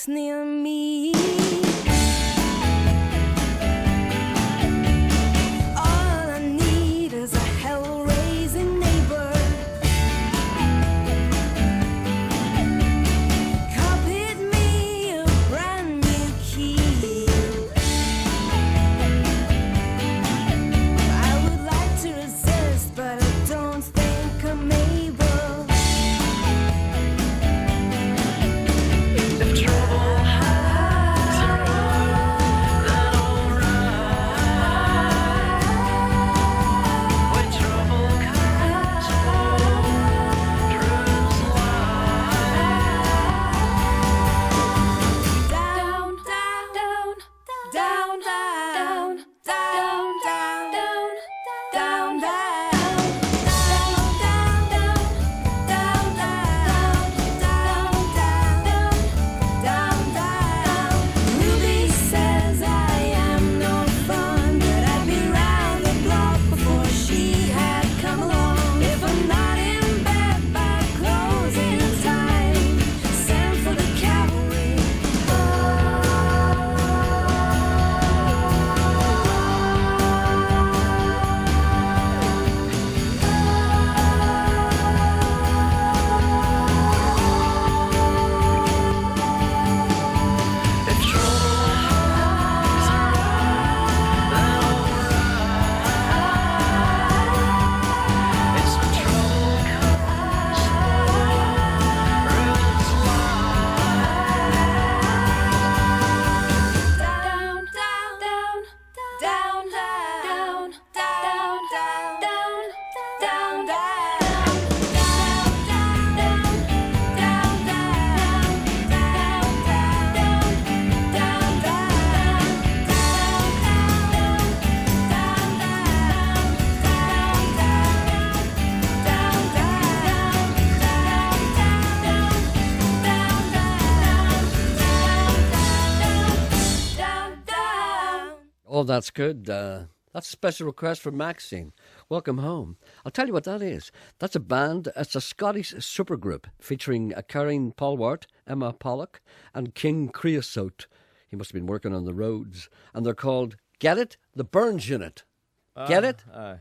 close near me. All I need is a hell-raising neighbor. Copied me a brand new key. I would like to resist, but I don't think I'm able. If trouble has arrived, then alright. When trouble comes along, truths lie. Down, down, down, down, down, down, down, down, down, down, down. Ruby says I am no fun, but I'd be round the block before she had come along. If I'm not in bed by closing time, send for the cavalry. If trouble has arrived, then alright. It's when trouble comes along, rules lie. Down, down, down, down, down, down, down, down, down, down. Oh, that's good. That's a special request from Maxine. Welcome home. I'll tell you what that is. That's a band. It's a Scottish supergroup featuring Karen Polwart, Emma Pollock, and King Creosote. He must have been working on the roads. And they're called, get it? The Burns Unit. Get it? No,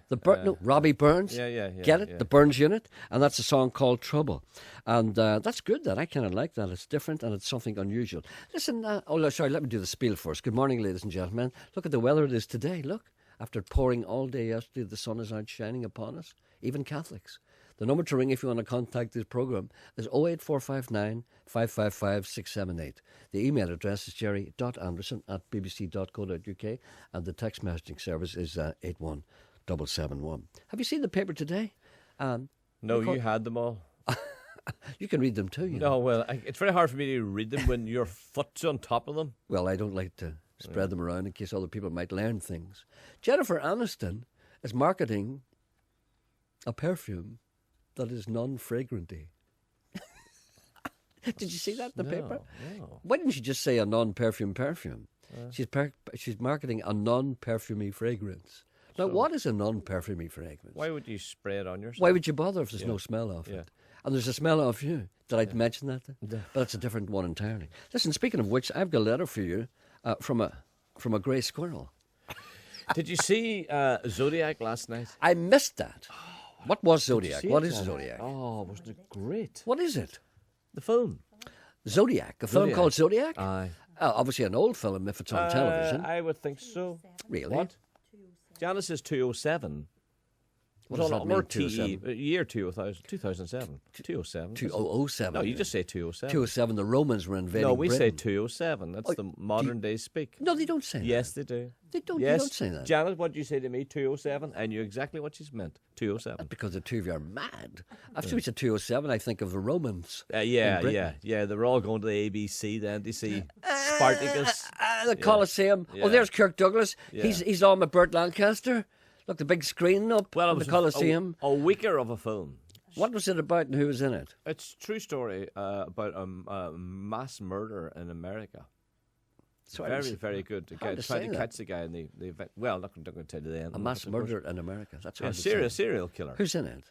Robbie Burns. Yeah. Get it? The Burns Unit. And that's a song called Trouble. And that's good, that. I kind of like that. It's different and it's something unusual. Listen, sorry, let me do the spiel first. Good morning, ladies and gentlemen. Look at the weather it is today. Look, after pouring all day yesterday, the sun is out shining upon us, even Catholics. The number to ring if you want to contact this programme is 08459 555 678. The email address is gerry.anderson@bbc.co.uk and the text messaging service is 81771. Have you seen the paper today? No, you had them all. You can read them too, you know. No, well, it's very hard for me to read them when your foot's on top of them. Well, I don't like to spread them around in case other people might learn things. Jennifer Aniston is marketing a perfume that is non-fragranty. Did you see that in the paper? No. Why didn't you just say a non-perfume perfume? She's marketing a non-perfumey fragrance. Now, what is a non-perfumey fragrance? Why would you spray it on yourself? Why would you bother if there's no smell of it? And there's a smell of you. Did I mention that? But that's a different one entirely. Listen, speaking of which, I've got a letter for you from a grey squirrel. Did you see Zodiac last night? I missed that. What was Zodiac? See What it, is John? Zodiac? Oh, wasn't it great? What is it? The film. Zodiac. A film Zodiac. called Zodiac? Aye. Obviously an old film if it's on television. I would think so. Really? What? Janice is 207. What does that mean, 207? Year 2000, 2007. 207. 2007. No, you just say 207. 207, the Romans were invading No, we say Britain. 207. That's the modern day speak. No, they don't say that. Yes, they do. They don't, Yes. they don't say that. Janet, what did you say to me? 207? I knew exactly what she's meant. 207. Because the two of you are mad. After we said 207, I think of the Romans. Yeah. in Britain. They're all going to the ABC then to see Spartacus. The Colosseum. Yeah. Oh, there's Kirk Douglas. Yeah. He's on with Burt Lancaster. Look, the big screen up Well, it in was the Colosseum. a weaker of a film. What was it about and who was in it? It's a true story about mass murder in America. So Very, very good. hard to Trying say to that. catch the guy in the event. Well, not going to tell you the end. A mass murder in America. That's hard to say. Serial killer. Who's in it?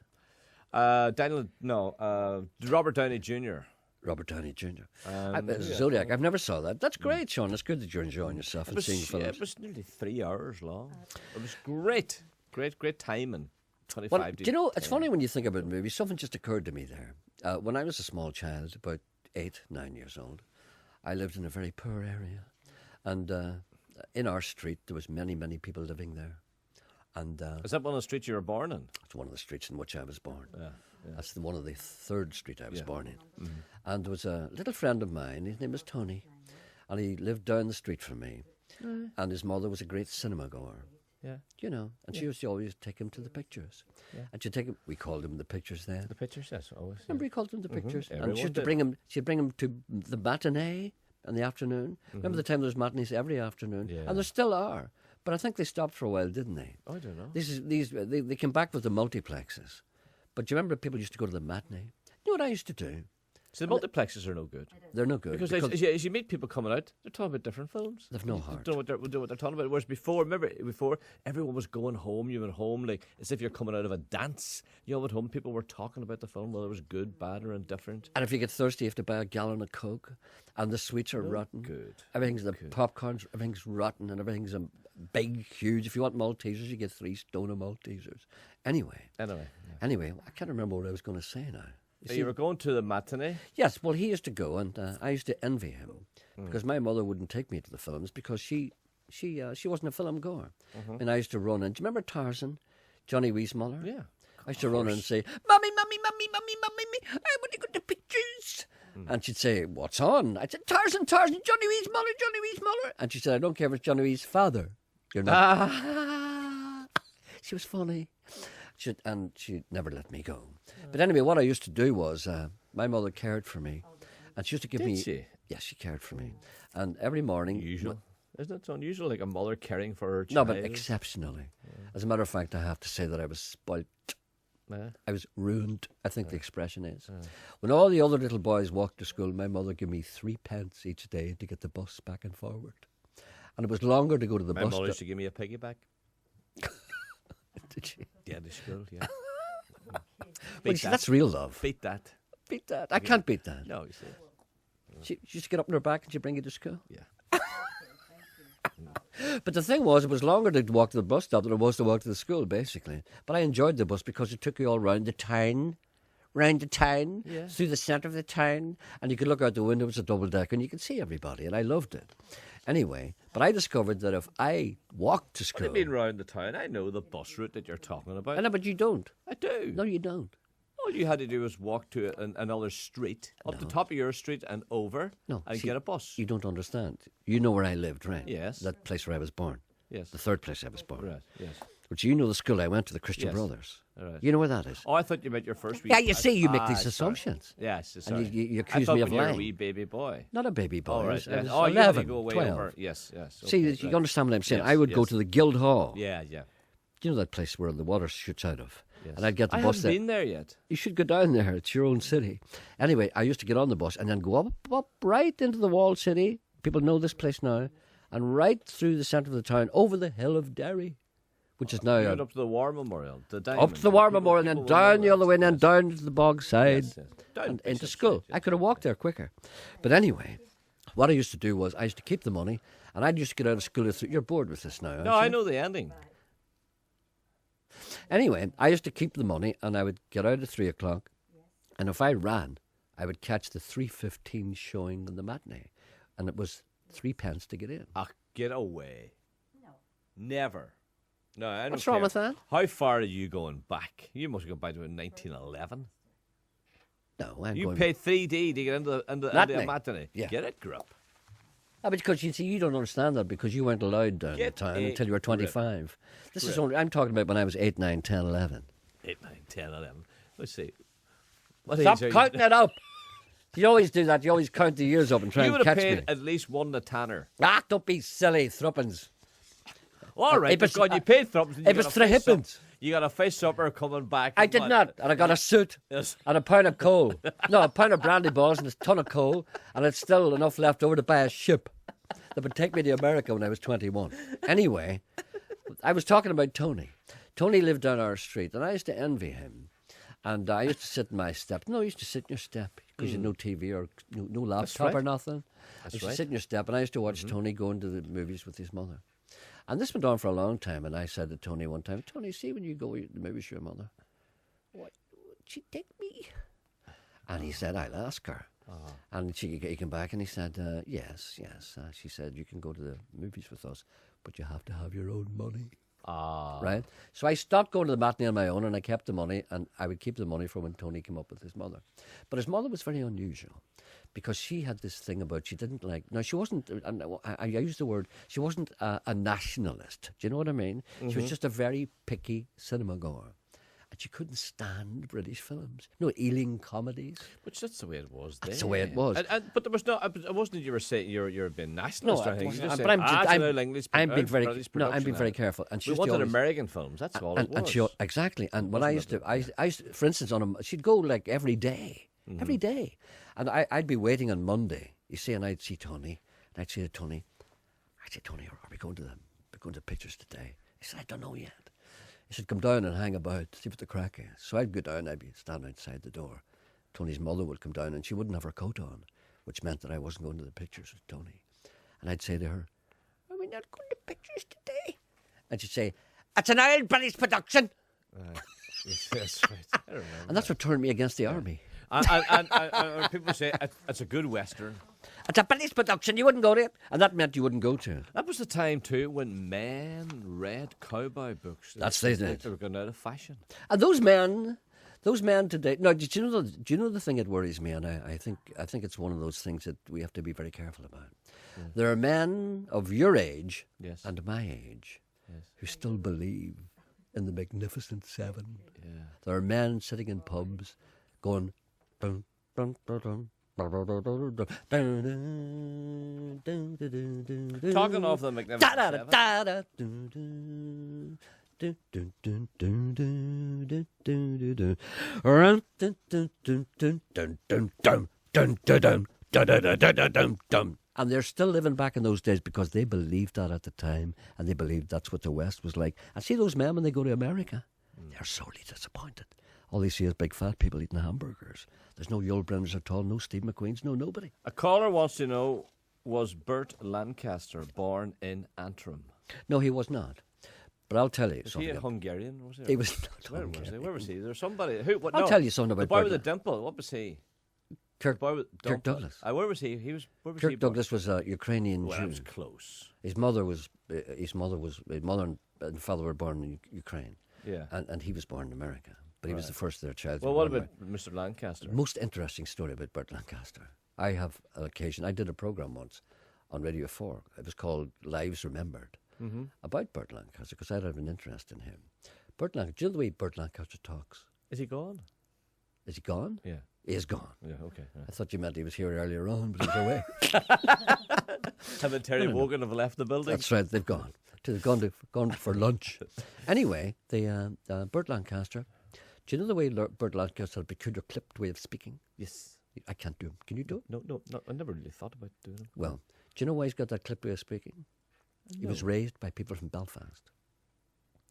Robert Downey Jr. Robert Downey Jr. Yeah. Zodiac. I've never saw that. That's great, Sean. It's good that you're enjoying yourself and seeing films. It was nearly 3 hours long. It was great. Great timing. 25 Well, do you know, it's funny when you think about movies. Something just occurred to me there. When I was a small child, about 8, 9 years old, I lived in a very poor area. And in our street, there was many, many people living there. And Is that one of the streets you were born in? it's one of the streets in which I was born. Yeah. That's one of the third street I was born in. Mm-hmm. And there was a little friend of mine, his name was Tony, and he lived down the street from me. And his mother was a great cinema goer, Yeah. you know, and she used to always take him to the pictures. Yeah. And she'd take him, we called them the pictures then. The pictures, yes, always. Remember, we called them the pictures. And Everyone she used to did. bring him, she'd bring him to the matinee in the afternoon. Remember the time there was matinees every afternoon? Yeah. And there still are. But I think they stopped for a while, didn't they? I don't know. They came back with the multiplexes. But do you remember people used to go to the matinee? You know what I used to do? So the multiplexes are no good. They're no good. Because as you meet people coming out, they're talking about different films. They've no You heart. don't know what they're talking about. Whereas before, everyone was going home. You went home like as if you're coming out of a dance. You know, at home, people were talking about the film, whether it was good, bad, or indifferent. And if you get thirsty, you have to buy a gallon of Coke, and the sweets are rotten. good. Everything's the popcorns, everything's rotten, and everything's big, huge. If you want Maltesers, you get 3 stone of Maltesers. Anyway, Anyway, I can't remember what I was going to say now. so you were going to the matinee. Yes, well, he used to go, and I used to envy him because my mother wouldn't take me to the films because she wasn't a film goer, and I used to run. And do you remember Tarzan, Johnny Weissmuller? Yeah. I used to run and say, "Mummy, mummy, mummy, mummy, mummy, me! I want to go to pictures." And she'd say, "What's on?" I said, "Tarzan, Tarzan, Johnny Weissmuller, Johnny Weissmuller." And she said, "I don't care if it's Johnny Weiss's father. You're not." She was funny. She never let me go. But anyway, what I used to do was, my mother cared for me. And she used to give me... Did she? Yes, she cared for me. And every morning... Unusual. Isn't it unusual, like a mother caring for her No, child? but exceptionally. As a matter of fact, I have to say that I was spoilt. Yeah. I was ruined, I think the expression is. When all the other little boys walked to school, my mother gave me 3 pence each day to get the bus back and forward. And it was longer to go to the My bus mother stop. used to give me a piggyback. Did she? Yeah, to school, yeah. Well, see, that's real love. Beat that. Beat that. I can't beat that. No, you see. She used to get up on her back and she'd bring you to school. Yeah. But the thing was, it was longer to walk to the bus stop than it was to walk to the school, basically. But I enjoyed the bus because it took you all round the town, Yeah. through the centre of the town, and you could look out the window. It was a double decker, and you could see everybody, and I loved it. Anyway, but I discovered that if I walked to What school, do you mean round the town? I know the bus route that you're talking about. I know, but you don't. I do. No, you don't. All you had to do was walk to another street, up the top of your street and over, No, and see, get a bus. You don't understand. You know where I lived, right? Yes. That place where I was born. Yes. The third place I was born. Right, yes. But you know the school I went to, the Christian Yes. Brothers. Right. You know where that is? Oh, I thought you meant your first wee... Yeah, you see, you make these sorry. assumptions. Yes, And sorry. you I accuse thought me of when you were lying. a wee baby boy. Not a baby boy. Oh, I right. was, I yes. was Oh, you 11, had to go way 12. over. Yes, yes. See, okay, you right. understand what I'm saying? Yes, I would go yes. to the Guild Hall. Yeah, yeah. You know that place where the water shoots out of? Yes. And I'd get the I bus haven't there. been there yet. You should go down there. It's your own city. Anyway, I used to get on the bus and then go up right into the walled city. People know this place now. And right through the centre of the town, over the hill of Derry, which is now... You went up to the War Memorial, the up Diamond. to the War People- Memorial and then people will down know the other that. way and then Yes. down to the bog side Yes, yes. Down and into Bishop school. Street, I could have walked there quicker. But anyway, what I used to do was I used to keep the money and I used to get out of school at 3. You're bored with this now, aren't No, I you? know the ending. Anyway, I used to keep the money and I would get out at 3 o'clock. And if I ran, I would catch the 3:15 showing in the matinee. And it was 3 pence to get in. Ah, get away. No. Never. No, I don't What's wrong care. with that? How far are you going back? You must have gone back to 1911. No, I'm You going... paid 3D to get into a Matinee. matinee. Yeah. Get it, grub. Ah, because you see, you don't understand that because you weren't allowed down the Get town a until you were grip. 25. This is Grip. only... I'm talking about when I was 8, 9, 10, 11. 8, 9, 10, 11. Let's see. What Stop age are you? counting it up. You always do that. You always count the years up and try You and would have catch paid me. at least one to Tanner. Ah, don't be silly, thruppence. All right, it was- God, you paid thruppence. and it you was got a three face hippins. You got a face supper coming back. I did not. And I got a suit Yes. and a pound of coal. No, a pound of brandy balls and a ton of coal. And it's still enough left over to buy a ship that would take me to America when I was 21. Anyway, I was talking about Tony. Tony lived down our street and I used to envy him. And I used to sit in my step. No, I used to sit in your step because you had no TV or no laptop or right. nothing. That's I used to right. sit in your step, and I used to watch Tony go into the movies with his mother. And this went on for a long time. And I said to Tony one time, "Tony, see when you go to the movies with your mother, what would she take me?" And he said, "I'll ask her." And he came back and he said, "Yes, yes." She said, "You can go to the movies with us, but you have to have your own money." Right? So I stopped going to the matinee on my own, and I kept the money, and I would keep the money for when Tony came up with his mother. But his mother was very unusual because she had this thing about she didn't like. Now, she wasn't, and I use the word, she wasn't a nationalist. Do you know what I mean? She was just a very picky cinema goer. And she couldn't stand British films. No, Ealing comedies. Which that's the way it was. That's the way it was. But there was no. It wasn't. You were saying you're being nationalist. or anything. You just but said, I'm being very British I'm being very production." careful. And she We used to wanted always- American films. That's all it was. And she exactly. And when I used to, for instance, she'd go like every day, every day, and I'd be waiting on Monday. You see, and I'd see Tony, and I'd say to Tony, "Tony, are we going to the pictures today?" He said, "I don't know yet." He said, "Come down and hang about, see what the crack is." So I'd go down, I'd be standing outside the door. Tony's mother would come down and she wouldn't have her coat on, which meant that I wasn't going to the pictures with Tony. And I'd say to her, "Are we not going to pictures today?" And she'd say, "It's an old British production." Yes, that's right. I remember. And that's what turned me against the army. And people say it's a good Western. It's a British production, you wouldn't go to it. And that meant you wouldn't go to it. That was the time too when men read cowboy books. That's they it. They were going out of fashion. And those men today. No, do you know the thing that worries me? And I think it's one of those things that we have to be very careful about. There are men of your age Yes. and my age who still believe in the Magnificent Seven. Yeah. There are men sitting in pubs going, dun, dun, dun, dun, dun, dun, dun, dun, dun, dun, dun, dun, dun, dun, Talking of the Magnificent da, da, Seven. da, da, dun, dun, dun, dun, dun, dun, dun, dun, dun, dun, dun. Run, dun, dun, dun, dun, dun, dun, dun, dun, dun, dun, dun, dun, dun, dun, dun, dun, dun. And they're still living back in those days because they believed that at the time, and they believed that's what the West was like. And see those men when they go to America, they're sorely disappointed. All they see is big fat people eating hamburgers. There's no Yul Brynners at all, no Steve McQueen's, no nobody. A caller wants to know: was Burt Lancaster born in Antrim? No, he was not. But I'll tell you Was he something. a Hungarian? Was he? He was not Where was he? Hungarian. Where was he? There's somebody. Who? What? I'll no. tell you something about the boy Burt with the Lan- dimple. What was he? Kirk, Boy with Kirk dimple. Douglas. Where was he? Where was he Kirk born? Douglas was a Ukrainian Well, Jew. that was close. His mother and father were born in Ukraine, Yeah. and he was born in America. But he was the first of their child. Well, what about Mr. Lancaster? Most interesting story about Burt Lancaster? I have an occasion. I did a program once on Radio 4. It was called Lives Remembered about Burt Lancaster because I had an interest in him. Burt Lancaster. Do you know the way Burt Lancaster talks? Is he gone? Is he gone? Yeah. He is gone. Yeah. Okay. Right. I thought you meant he was here earlier on, but he's away. Him and Terry Wogan have left the building. That's right, they've gone. They've gone for lunch. Anyway, Burt Lancaster. Do you know the way Burt Lancaster had a peculiar clipped way of speaking? Yes. I can't do him. Can you do it? No. I never really thought about doing it. Well, do you know why he's got that clipped way of speaking? He was raised by people from Belfast.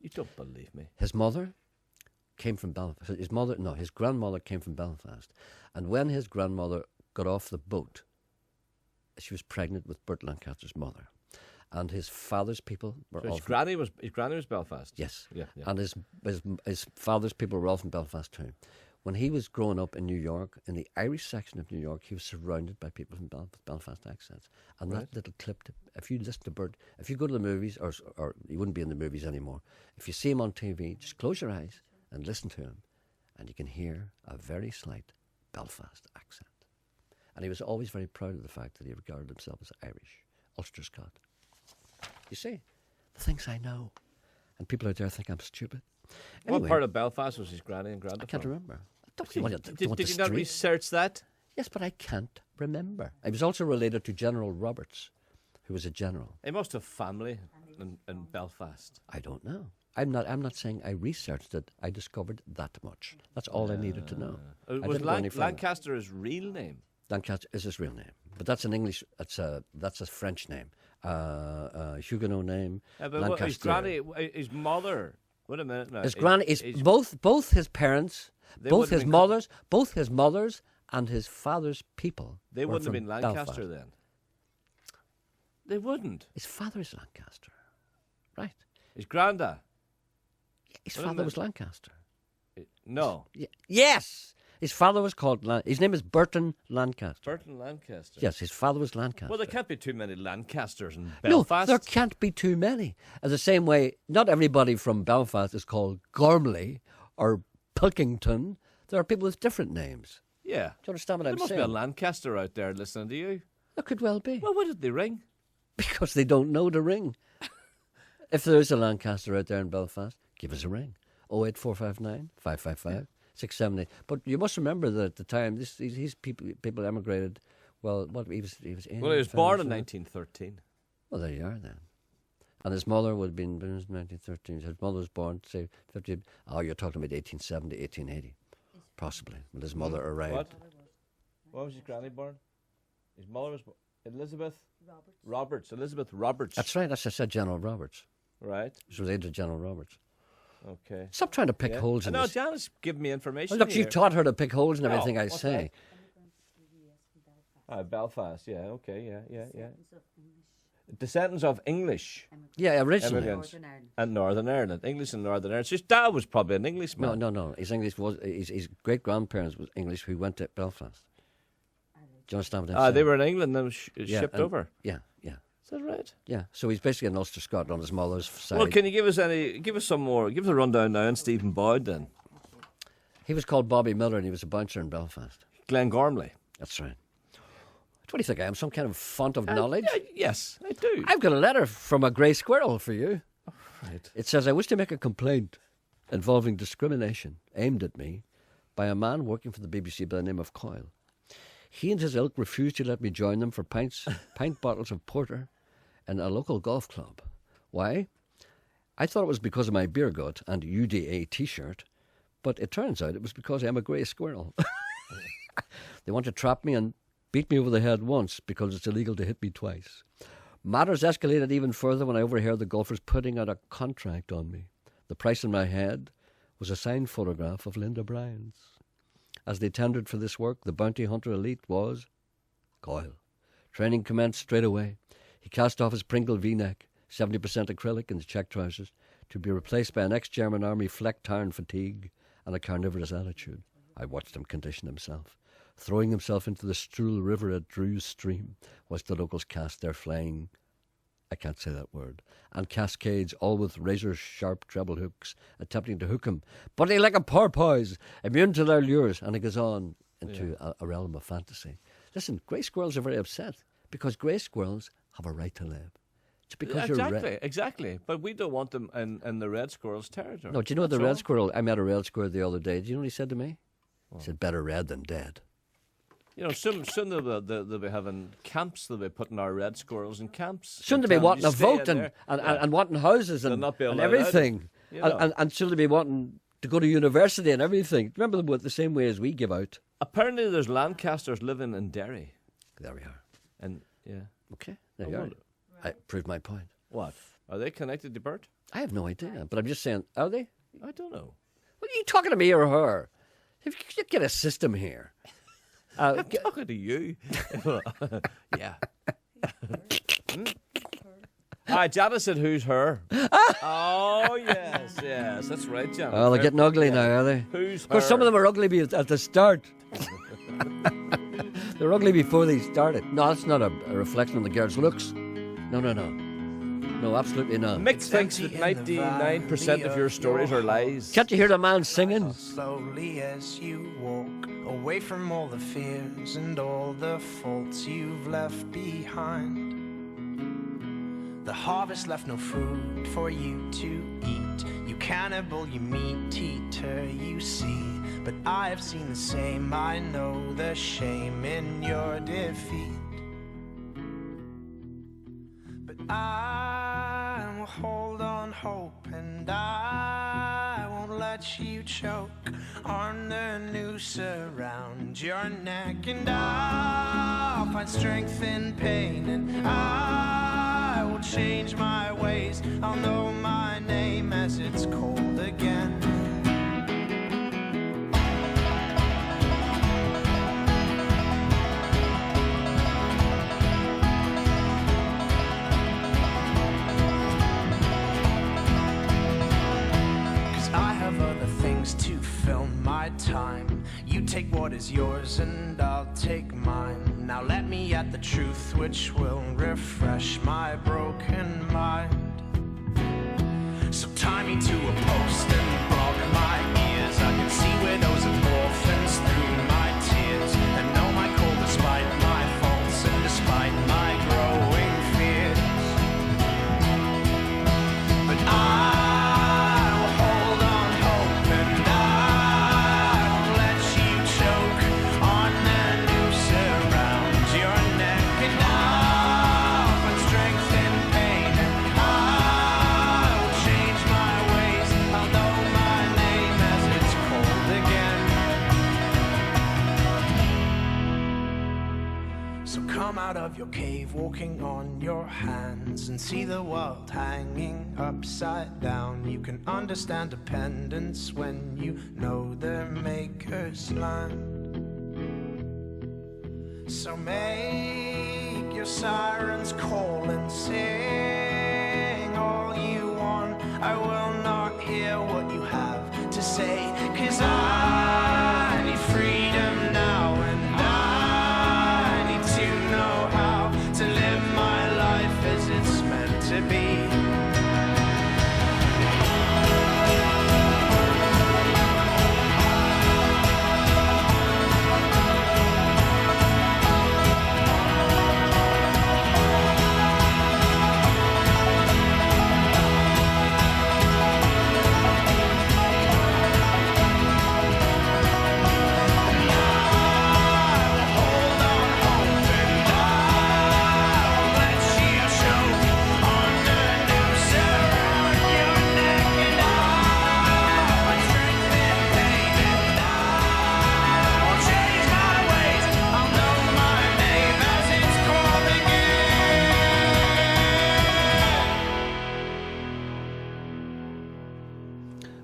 You don't believe me. His mother came from Belfast. His grandmother came from Belfast. And when his grandmother got off the boat, she was pregnant with Burt Lancaster's mother. And his father's people were So all his from, granny was Belfast. yes. Yeah. And his father's people were all from Belfast too. When he was growing up in New York, in the Irish section of New York, he was surrounded by people from Belfast accents. And that little clip, if you listen to Burt, if you go to the movies, or he wouldn't be in the movies anymore, if you see him on TV, just close your eyes and listen to him, and you can hear a very slight Belfast accent. And he was always very proud of the fact that he regarded himself as Irish, Ulster Scot. You see, the things I know. And people out there think I'm stupid. Anyway, What part of Belfast was his granny and grandpa I can't from? remember. Don't you want Did the you not street? research that? Yes, but I can't remember. I was also related to General Roberts, who was a general. He must have family in Belfast. I don't know. I'm not saying I researched it. I discovered that much. That's all I needed to know. I Was didn't go any further. Lancaster his real name? Lancaster is his real name, but that's an English. That's a French name, Huguenot name. Yeah, but his Lancaster. granny, his mother Wait a minute now. His granny is both his parents, They both wouldn't his have been mothers, and his father's people. They were wouldn't have from been Lancaster Belfast. then. They wouldn't. His father is Lancaster, right? His granda. His Wait a father minute. was Lancaster. No. Yes, his father was called. His name is Burton Lancaster. Burton Lancaster. Yes, his father was Lancaster. Well, there can't be too many Lancasters in No, Belfast. there can't be too many. In the same way, not everybody from Belfast is called Gormley or Pilkington. There are people with different names. Yeah. Do you understand what There I'm must saying? be a Lancaster out there listening to you. There could well be. Well, why did they ring? Because they don't know to ring. If there is a Lancaster out there in Belfast, give us a ring. 08459 555 678. But you must remember that at the time, these people emigrated. Well, what he was Well, he was born in 1913. Well, there you are then. And his mother would have been in 1913. His mother was born, say, 50. Oh, you're talking about 1870, 1880. Possibly, when his mother arrived. What? What was his granny born? His mother was Elizabeth Roberts. Elizabeth Roberts. That's right, that's I said General Roberts. right. She was related to General Roberts. Okay. Stop trying to pick Yeah. holes in No, this. Janice giving me information. Well, look, here. you've taught her to pick holes in No, everything I what's say. Belfast. Yeah. Okay. Yeah. Descendants of English Yeah, originally. immigrants and Northern Ireland. English and Northern Ireland. So his dad was probably an Englishman. No. His great grandparents was English who went to Belfast. Do you understand what I'm saying? They were in England and then shipped and- over. Yeah. Is that right? Yeah. So he's basically an Ulster Scot on his mother's side. Well, can you give us some more? Give us a rundown now on Stephen Boyd then. He was called Bobby Miller and he was a bouncer in Belfast. Glen Gormley. That's right. What do you think I am? Some kind of font of knowledge? Yes, I do. I've got a letter from a grey squirrel for you. Right. It says, I wish to make a complaint involving discrimination aimed at me by a man working for the BBC by the name of Coyle. He and his ilk refused to let me join them for pint bottles of porter in a local golf club. Why? I thought it was because of my beer gut and UDA T-shirt, but it turns out it was because I'm a grey squirrel. They want to trap me and beat me over the head once because it's illegal to hit me twice. Matters escalated even further when I overheard the golfers putting out a contract on me. The price in my head was a signed photograph of Linda Bryans. As they tendered for this work, the bounty hunter elite was Coyle. Training commenced straight away. He cast off his Pringle V-neck, 70% acrylic in his check trousers, to be replaced by an ex-German army flecked iron fatigue and a carnivorous attitude. I watched him condition himself, throwing himself into the Struhl River at Drew's Stream, whilst the locals cast their flying, I can't say that word, and cascades, all with razor-sharp treble hooks, attempting to hook him. But he like a porpoise, immune to their lures, and he goes on into a realm of fantasy. Listen, grey squirrels are very upset, because grey squirrels have a right to live. It's because you're red. Exactly. But we don't want them in the red squirrel's territory. No, do you know the That's red all. squirrel? I met a red squirrel the other day. Do you know what he said to me? He said, better red than dead. You know, soon they'll be having camps. They'll be putting our red squirrels in camps. Soon And they'll be telling wanting you a stay vote in and there. wanting houses They'll and, not be and allowed out, everything. you know. And soon they'll be wanting to go to university and everything. Remember them the same way as we give out. Apparently, there's Lancasters living in Derry. There we are. And yeah, Okay, there you are. wonder- I proved my point. what are they connected to Bert? I have no idea, but I'm just saying, are they? I don't know. What are you talking to me or her? If you could get a system here. I'm talking to you. Yeah. Janice said, "Who's her?" Oh yes, that's right, Janice. Oh, they're getting ugly now, are they? Who's Of course, some of them are ugly at the start. They're ugly before they started. No, that's not a reflection on the girl's looks. No. No, absolutely not. Mick thinks that 99% of your stories are lies. Can't you hear the man singing? Slowly as you walk away from all the fears and all the faults you've left behind. The harvest left no food for you to eat. You cannibal, you meat eater, you see. But I have seen the same, I know the shame in your defeat. But I will hold on hope, and I won't let you choke on the noose around your neck. And I'll find strength in pain, and I will change my ways. I'll know my name as it's cold again. things to fill my time. You take what is yours and I'll take mine. Now let me at the truth which will refresh my broken mind. So tie me to a post and block my ears. I can see widows and orphans through my tears, and know my call despite my faults and despite my growing fears. But I'll hold on hope, and I won't let you choke on the noose around your neck. And I'll find strength in pain, and I'll change my ways. I'll know my name as it's cold again. So come out of your cave, walking on your hands, and see the world hanging upside down. You can understand dependence when you know their maker's land. So make your sirens call and sing all you want. I will not hear what you have to say, 'cause I need freedom now, and I need to know how to live my life as it's meant to be.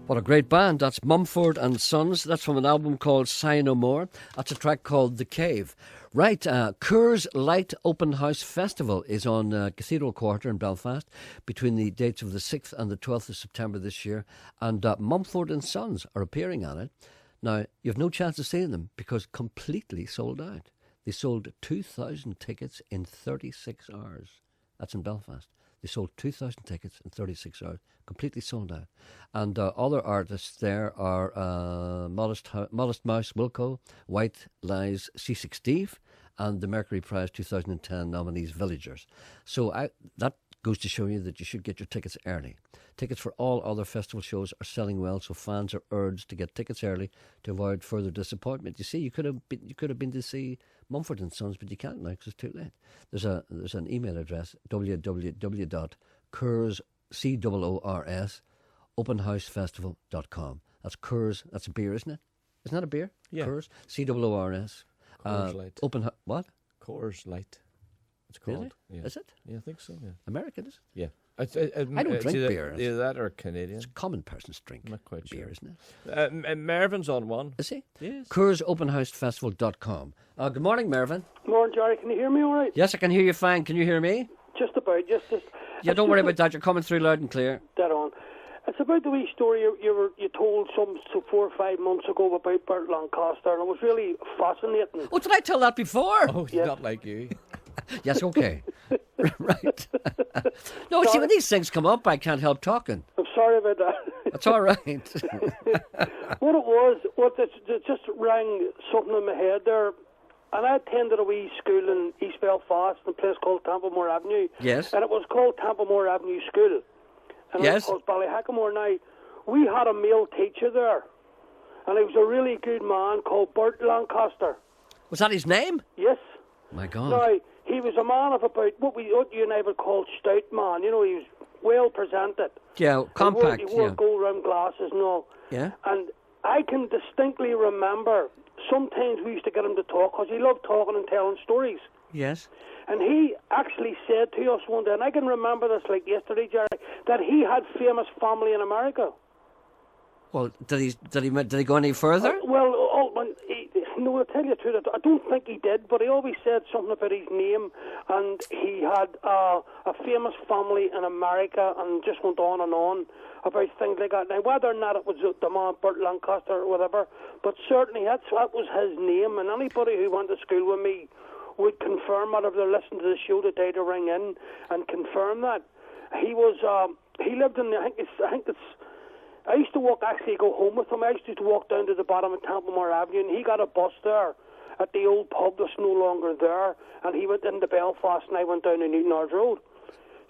What a great band. That's Mumford and Sons. That's from an album called Say No More. That's a track called The Cave. Right, Coors Light Open House Festival is on Cathedral Quarter in Belfast between the dates of the 6th and the 12th of September this year. And Mumford and Sons are appearing at it. Now, you have no chance of seeing them because completely sold out. They sold 2,000 tickets in 36 hours. That's in Belfast. They sold 2,000 tickets in 36 hours, completely sold out. And other artists there are Modest Mouse Wilco, White Lies, C6 Steve, and the Mercury Prize 2010 nominees Villagers. So that goes to show you that you should get your tickets early. Tickets for all other festival shows are selling well, so fans are urged to get tickets early to avoid further disappointment. You see, you could have been to see Mumford and Sons, but you can't now because it's too late. There's an email address, www.coors, C-O-O-R-S, openhousefestival.com. That's Coors. That's a beer, isn't it? Isn't that a beer? Yeah. Coors, C-O-O-R-S. Coors Light. What? Coors Light. It's called. Really? Yeah. Is it? Yeah, I think so. Yeah. American, is it? Yeah. I don't drink beer. Either that or Canadian. It's a common person's drink. I'm not quite beer, sure. isn't it? Mervin's on one. Is he? Yes. CoorsOpenHouseFestival.com. Good morning, Mervyn. Morning, Gerry. Can you hear me all right? Yes, I can hear you fine. Can you hear me? Just about. Just. Yeah, don't worry about that. You're coming through loud and clear. Dead on. It's about the wee story you told some 4 or 5 months ago about Burt Lancaster, and it was really fascinating. Oh, did I tell that before? Oh, Yes. not like you. Yes, okay. Right. No, see, when these things come up, I can't help talking. I'm sorry about that. That's all right. It just rang something in my head there. And I attended a wee school in East Belfast in a place called Templemore Avenue. Yes. And it was called Templemore Avenue School. And Yes. it was called Ballyhackamore. Now, we had a male teacher there. And he was a really good man called Burt Lancaster. Was that his name? Yes. My God. Now, he was a man of about what you and I would call stout man. You know, he was well presented. Yeah, compact. He wore Yeah. gold rimmed glasses and all. Yeah. And I can distinctly remember sometimes we used to get him to talk because he loved talking and telling stories. Yes. And he actually said to us one day, and I can remember this like yesterday, Gerry, that he had famous family in America. Well, did he go any further? No, to tell you the truth, I don't think he did, but he always said something about his name, and he had a famous family in America, and just went on and on about things like that. Now, whether or not it was the man Burt Lancaster or whatever, but certainly that was his name, and anybody who went to school with me would confirm that if they're listening to the show today to ring in and confirm that. He was, he lived in, I used to go home with him. I used to walk down to the bottom of Templemore Avenue, and he got a bus there at the old pub that's no longer there, and he went into Belfast, and I went down to Newtonards Road.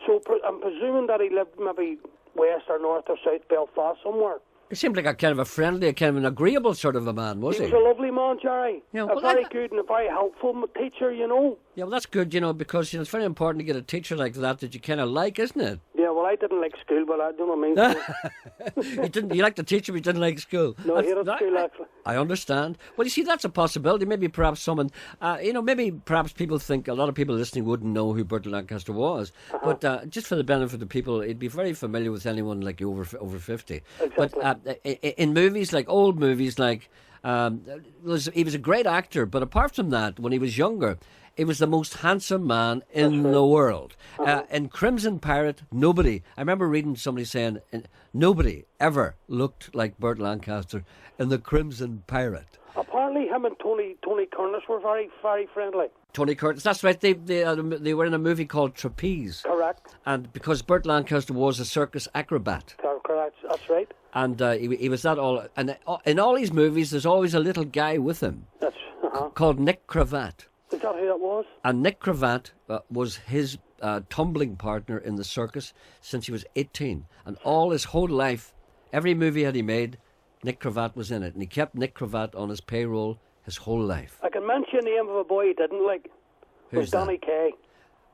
So I'm presuming that he lived maybe west or north or south Belfast somewhere. He seemed like a kind of a friendly, a kind of an agreeable sort of a man, was he? He was a lovely man, Gerry. Yeah, a well, very good and a very helpful teacher, you know. Yeah, well, that's good, you know, because it's very important to get a teacher like that you kind of like, isn't it? Yeah, well, I didn't like school, but I don't know what I mean. You liked the teacher, but you didn't like school. No, I hated school, actually. I understand. Well, you see, that's a possibility. Maybe perhaps someone, maybe perhaps people think, a lot of people listening wouldn't know who Burt Lancaster was. But just for the benefit of the people, he'd be very familiar with anyone like you over 50. Exactly. But in movies, like old movies, like he was a great actor, but apart from that, when he was younger, he was the most handsome man in the world. In Crimson Pirate, nobody, I remember reading somebody saying, nobody ever looked like Burt Lancaster in the Crimson Pirate. Apparently him and Tony Curtis were very, very friendly. Tony Curtis, that's right, they were in a movie called Trapeze. Correct. And because Burt Lancaster was a circus acrobat. Correct, that's right. And he was that all. And in all these movies, there's always a little guy with him called Nick Cravat. Is that who that was? And Nick Cravat was his tumbling partner in the circus since he was 18. And all his whole life, every movie that he made, Nick Cravat was in it. And he kept Nick Cravat on his payroll his whole life. I can mention the name of a boy he didn't like. It was Danny Kaye.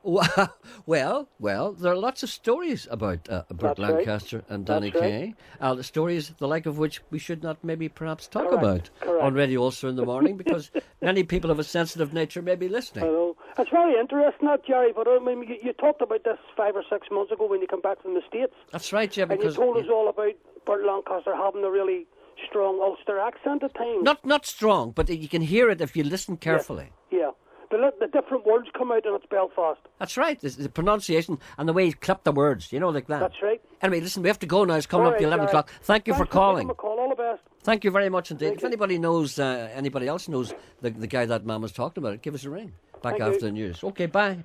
Well, there are lots of stories about Burt Lancaster and Danny Kaye. The stories, the like of which we should not maybe perhaps talk about on Radio Ulster in the morning, because many people of a sensitive nature may be listening. I know. It's very interesting, that, Gerry, but I mean, you talked about this 5 or 6 months ago when you came back from the States. That's right, yeah, because... And you told us all about Burt Lancaster having a really strong Ulster accent at times. Not strong, but you can hear it if you listen carefully. Yeah. The different words come out and it's Belfast. That's right. The pronunciation and the way he clipped the words, you know, like that. That's right. Anyway, listen, we have to go now. It's coming up to 11 o'clock. Thank you for calling. All the best. Thank you very much indeed. If anybody knows, anybody else knows the guy that man was talking about, give us a ring. Back after the news. Okay, bye.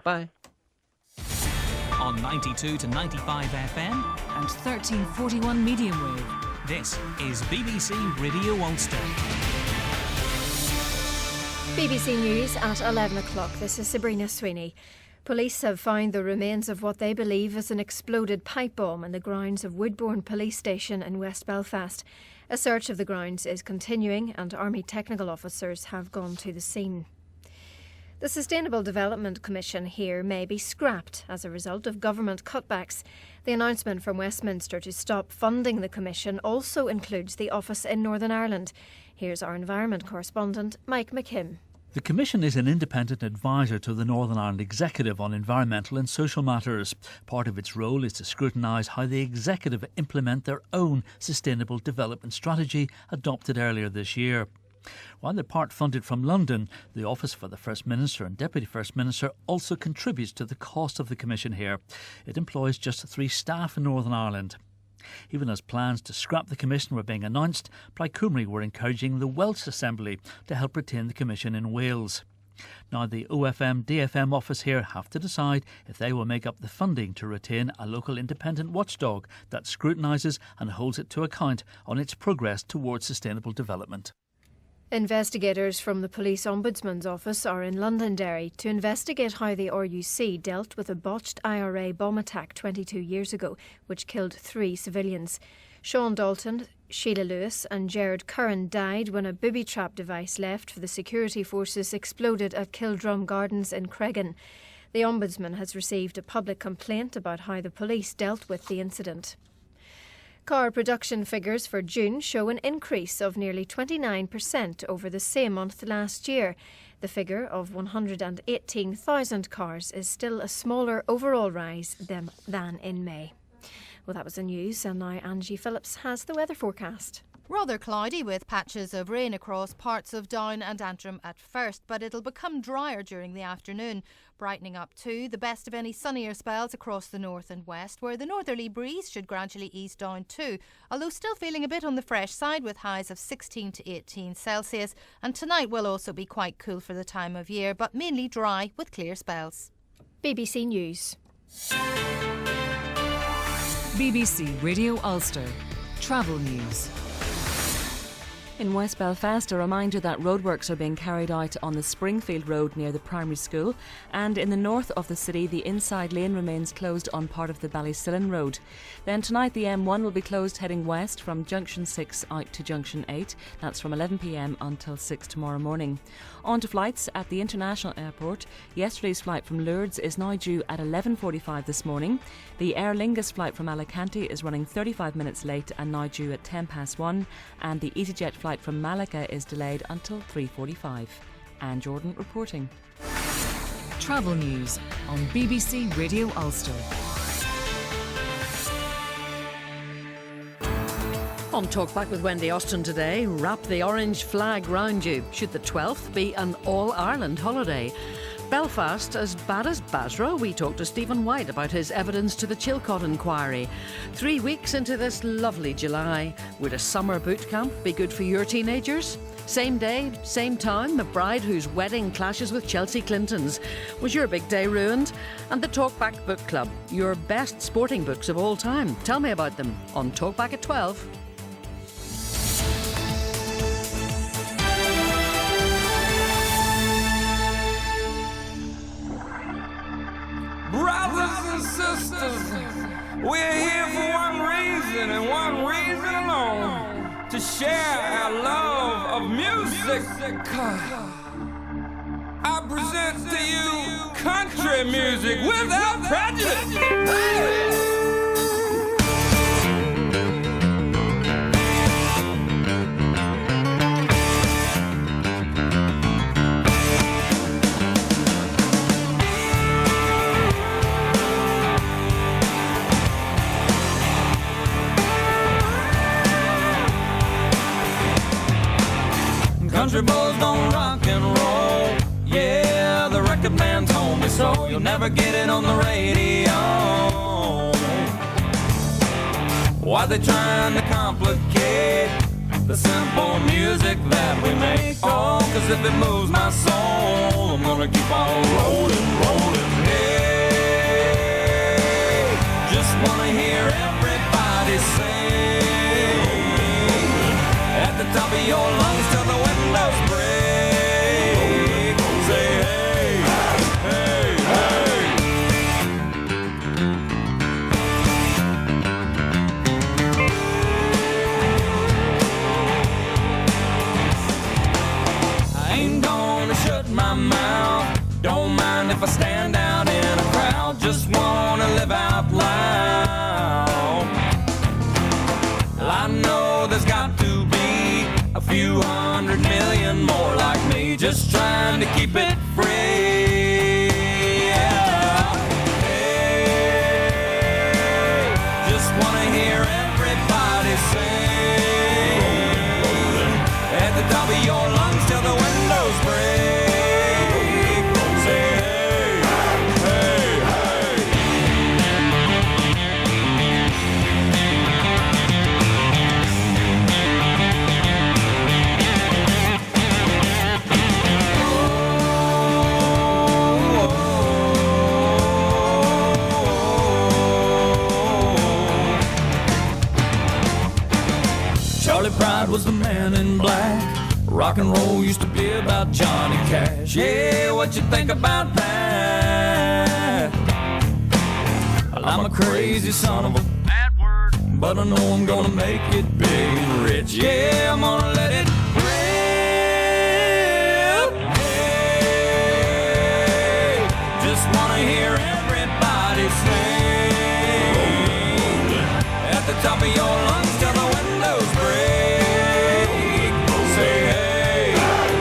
On 92 to 95 FM and 1341 medium wave. This is BBC Radio Ulster. BBC News at 11 o'clock. This is Sabrina Sweeney. Police have found the remains of what they believe is an exploded pipe bomb in the grounds of Woodbourne Police Station in West Belfast. A search of the grounds is continuing and Army technical officers have gone to the scene. The Sustainable Development Commission here may be scrapped as a result of government cutbacks. The announcement from Westminster to stop funding the Commission also includes the office in Northern Ireland. Here's our environment correspondent, Mike McKim. The Commission is an independent advisor to the Northern Ireland Executive on environmental and social matters. Part of its role is to scrutinise how the Executive implement their own Sustainable Development Strategy adopted earlier this year. While they're part funded from London, the Office for the First Minister and Deputy First Minister also contributes to the cost of the Commission here. It employs just 3 staff in Northern Ireland. Even as plans to scrap the Commission were being announced, Plaid Cymru were encouraging the Welsh Assembly to help retain the Commission in Wales. Now the OFM-DFM office here have to decide if they will make up the funding to retain a local independent watchdog that scrutinises and holds it to account on its progress towards sustainable development. Investigators from the Police Ombudsman's Office are in Londonderry to investigate how the RUC dealt with a botched IRA bomb attack 22 years ago, which killed 3 civilians. Sean Dalton, Sheila Lewis and Gerard Curran died when a booby trap device left for the security forces exploded at Kildrum Gardens in Cregan. The Ombudsman has received a public complaint about how the police dealt with the incident. Car production figures for June show an increase of nearly 29% over the same month last year. The figure of 118,000 cars is still a smaller overall rise than in May. Well, that was the news, and now Angie Phillips has the weather forecast. Rather cloudy with patches of rain across parts of Down and Antrim at first, but it'll become drier during the afternoon, brightening up too. The best of any sunnier spells across the north and west, where the northerly breeze should gradually ease down too, although still feeling a bit on the fresh side with highs of 16 to 18 Celsius. And tonight will also be quite cool for the time of year, but mainly dry with clear spells. BBC News. BBC Radio Ulster. Travel news. In West Belfast, a reminder that roadworks are being carried out on the Springfield Road near the primary school, and in the north of the city the inside lane remains closed on part of the Ballysillin Road. Then tonight the M1 will be closed heading west from Junction 6 out to Junction 8. That's from 11pm until 6 tomorrow morning. On to flights at the International Airport. Yesterday's flight from Lourdes is now due at 11:45 this morning. The Aer Lingus flight from Alicante is running 35 minutes late and now due at 1:10, and the EasyJet flight from Malaga is delayed until 3:45. Anne Jordan reporting. Travel news on BBC Radio Ulster. On Talkback with Wendy Austin today, wrap the orange flag round you. Should the 12th be an all-Ireland holiday? Belfast as bad as Basra? We talked to Stephen White about his evidence to the Chilcot inquiry. 3 weeks into this lovely July, would a summer boot camp be good for your teenagers? Same day, same time, the bride whose wedding clashes with Chelsea Clinton's. Was your big day ruined? And the Talkback Book Club, your best sporting books of all time. Tell me about them on Talkback at 12. Brothers and sisters, we're here for one reason and one reason alone, to share our love of music. I present to you country music without prejudice. Hey! Country boys don't rock and roll. Yeah, the record man told me so. You'll never get it on the radio. Why they trying to complicate the simple music that we make? Oh, cause if it moves my soul, I'm gonna keep on rolling, rolling. Hey, just wanna hear everybody sing at the top of your lungs till the windows break. Say hey, hey, hey. I ain't gonna shut my mouth. Don't mind if I stand out in a crowd. Just wanna live out loud. I know there's got to be a few 100 million more like me, just trying to keep it free. Yeah. Hey, just wanna hear everybody sing at the top of your lungs till the windows break. Say hey, hey, hey. Charlie Pride was the man in black. Rock and roll used to be about Johnny Cash. Yeah, what you think about that? Well, I'm a crazy son of a bad word, but I know I'm gonna make it big and rich. Yeah, I'm gonna let it rip. Hey, just wanna hear everybody sing at the top of your lungs till the windows break. Say hey,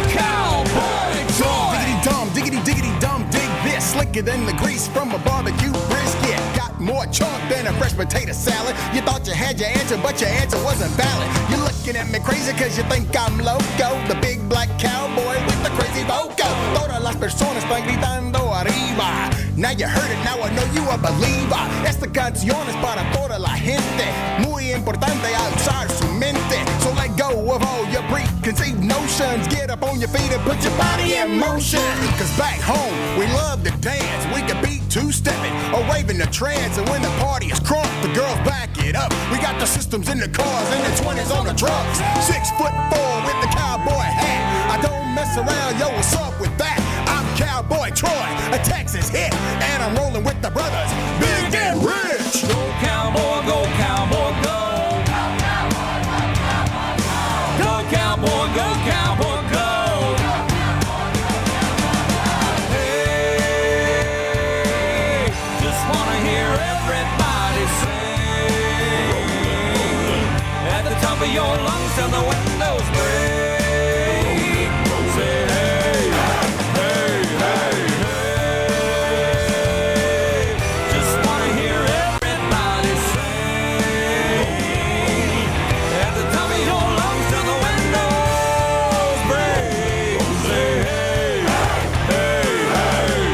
cowboy Troy. Diggity dum, diggity diggity dum, dig this. Slicker than the grease from a barbecue brisket. Got more chalk than a fresh potato salad. You thought you had your answer, but your answer wasn't valid. You're looking at me crazy cause you think I'm loco. The big black cowboy with the crazy vocal. Todas las personas están gritando arriba. Now you heard it, now I know you a believer. Esta canción es para toda la gente. Muy importante alzar su mente. So let go of all your preconceived notions. Get up on your feet and put your body in motion. Cause back home, we love to dance. We can be two-stepping or raving the trance. And when the party is crunk, the girls back it up. We got the systems in the cars and the 20s on the trucks. 6'4" with the cowboy hat. I don't mess around, yo, what's up with that? I'm Cowboy Troy, a Texas hit. And I'm rolling with the brothers, Big and Rich. Go cowboy, go cowboy, go. Go cowboy, go cowboy, go. Hey, just wanna hear everybody sing at the top of your lungs till the windows break. Say hey, hey, hey, hey. Just wanna hear everybody sing at the top of your lungs till the windows break. Say hey, hey, hey.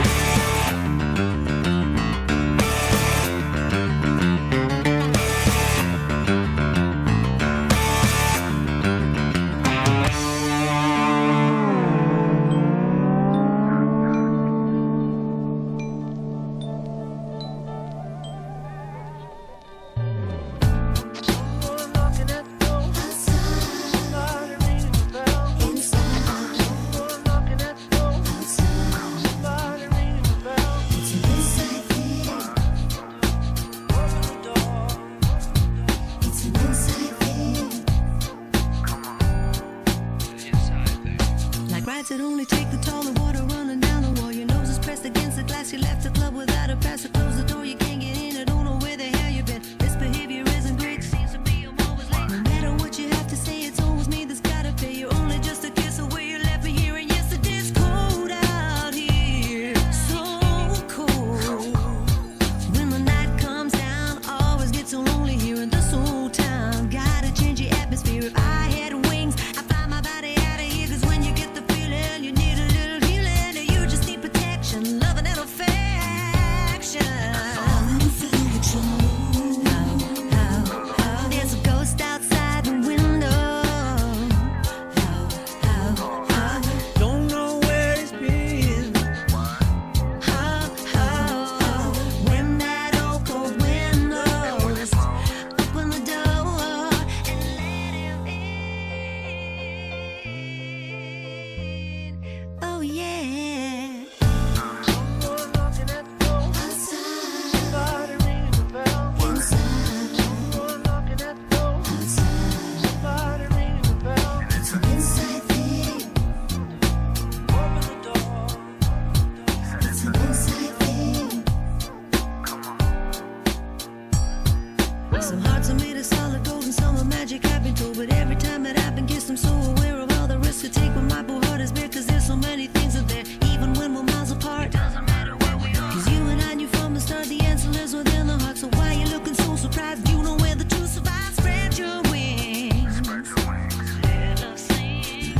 Like rides that only take the toll of water running down the wall. Your nose is pressed against the glass. You left the club without a pass to close the door. You can't get in. I don't know where the hell you've been. This behavior isn't great. Seems to be I'm always late. No matter what you have to say, it's always me that's gotta pay. You're only just a kiss away. You left me here, and yes, it is cold out here. So cold. When the night comes down, I always get so lonely here in this old town. Gotta change your atmosphere. If I had wings, I'd fly my body out of here. Cause when you get the feeling, you need a little healing. And you just need protection, loving and affection. There's a ghost outside the window. Don't know where it's been. When that old cold wind blows, open the door and let him in. Oh yeah. Someone knocking at the door. Somebody ringing the bell. Someone knocking at the door. Somebody ringing the bell. Inside thing. Open the door. It's an inside thing. Some hearts are made of solid gold and some are magic, I've been told. But every time that I've been kissed, I'm so aware of all the risks I take when my poor heart is bare. Cause there's so many things out there, even when we're miles apart. Doesn't matter where we are. Cause you and I knew from the start the answer lives within the heart. So why you looking so surprised? You know where the truth survives. Spread your wings. Let us sing.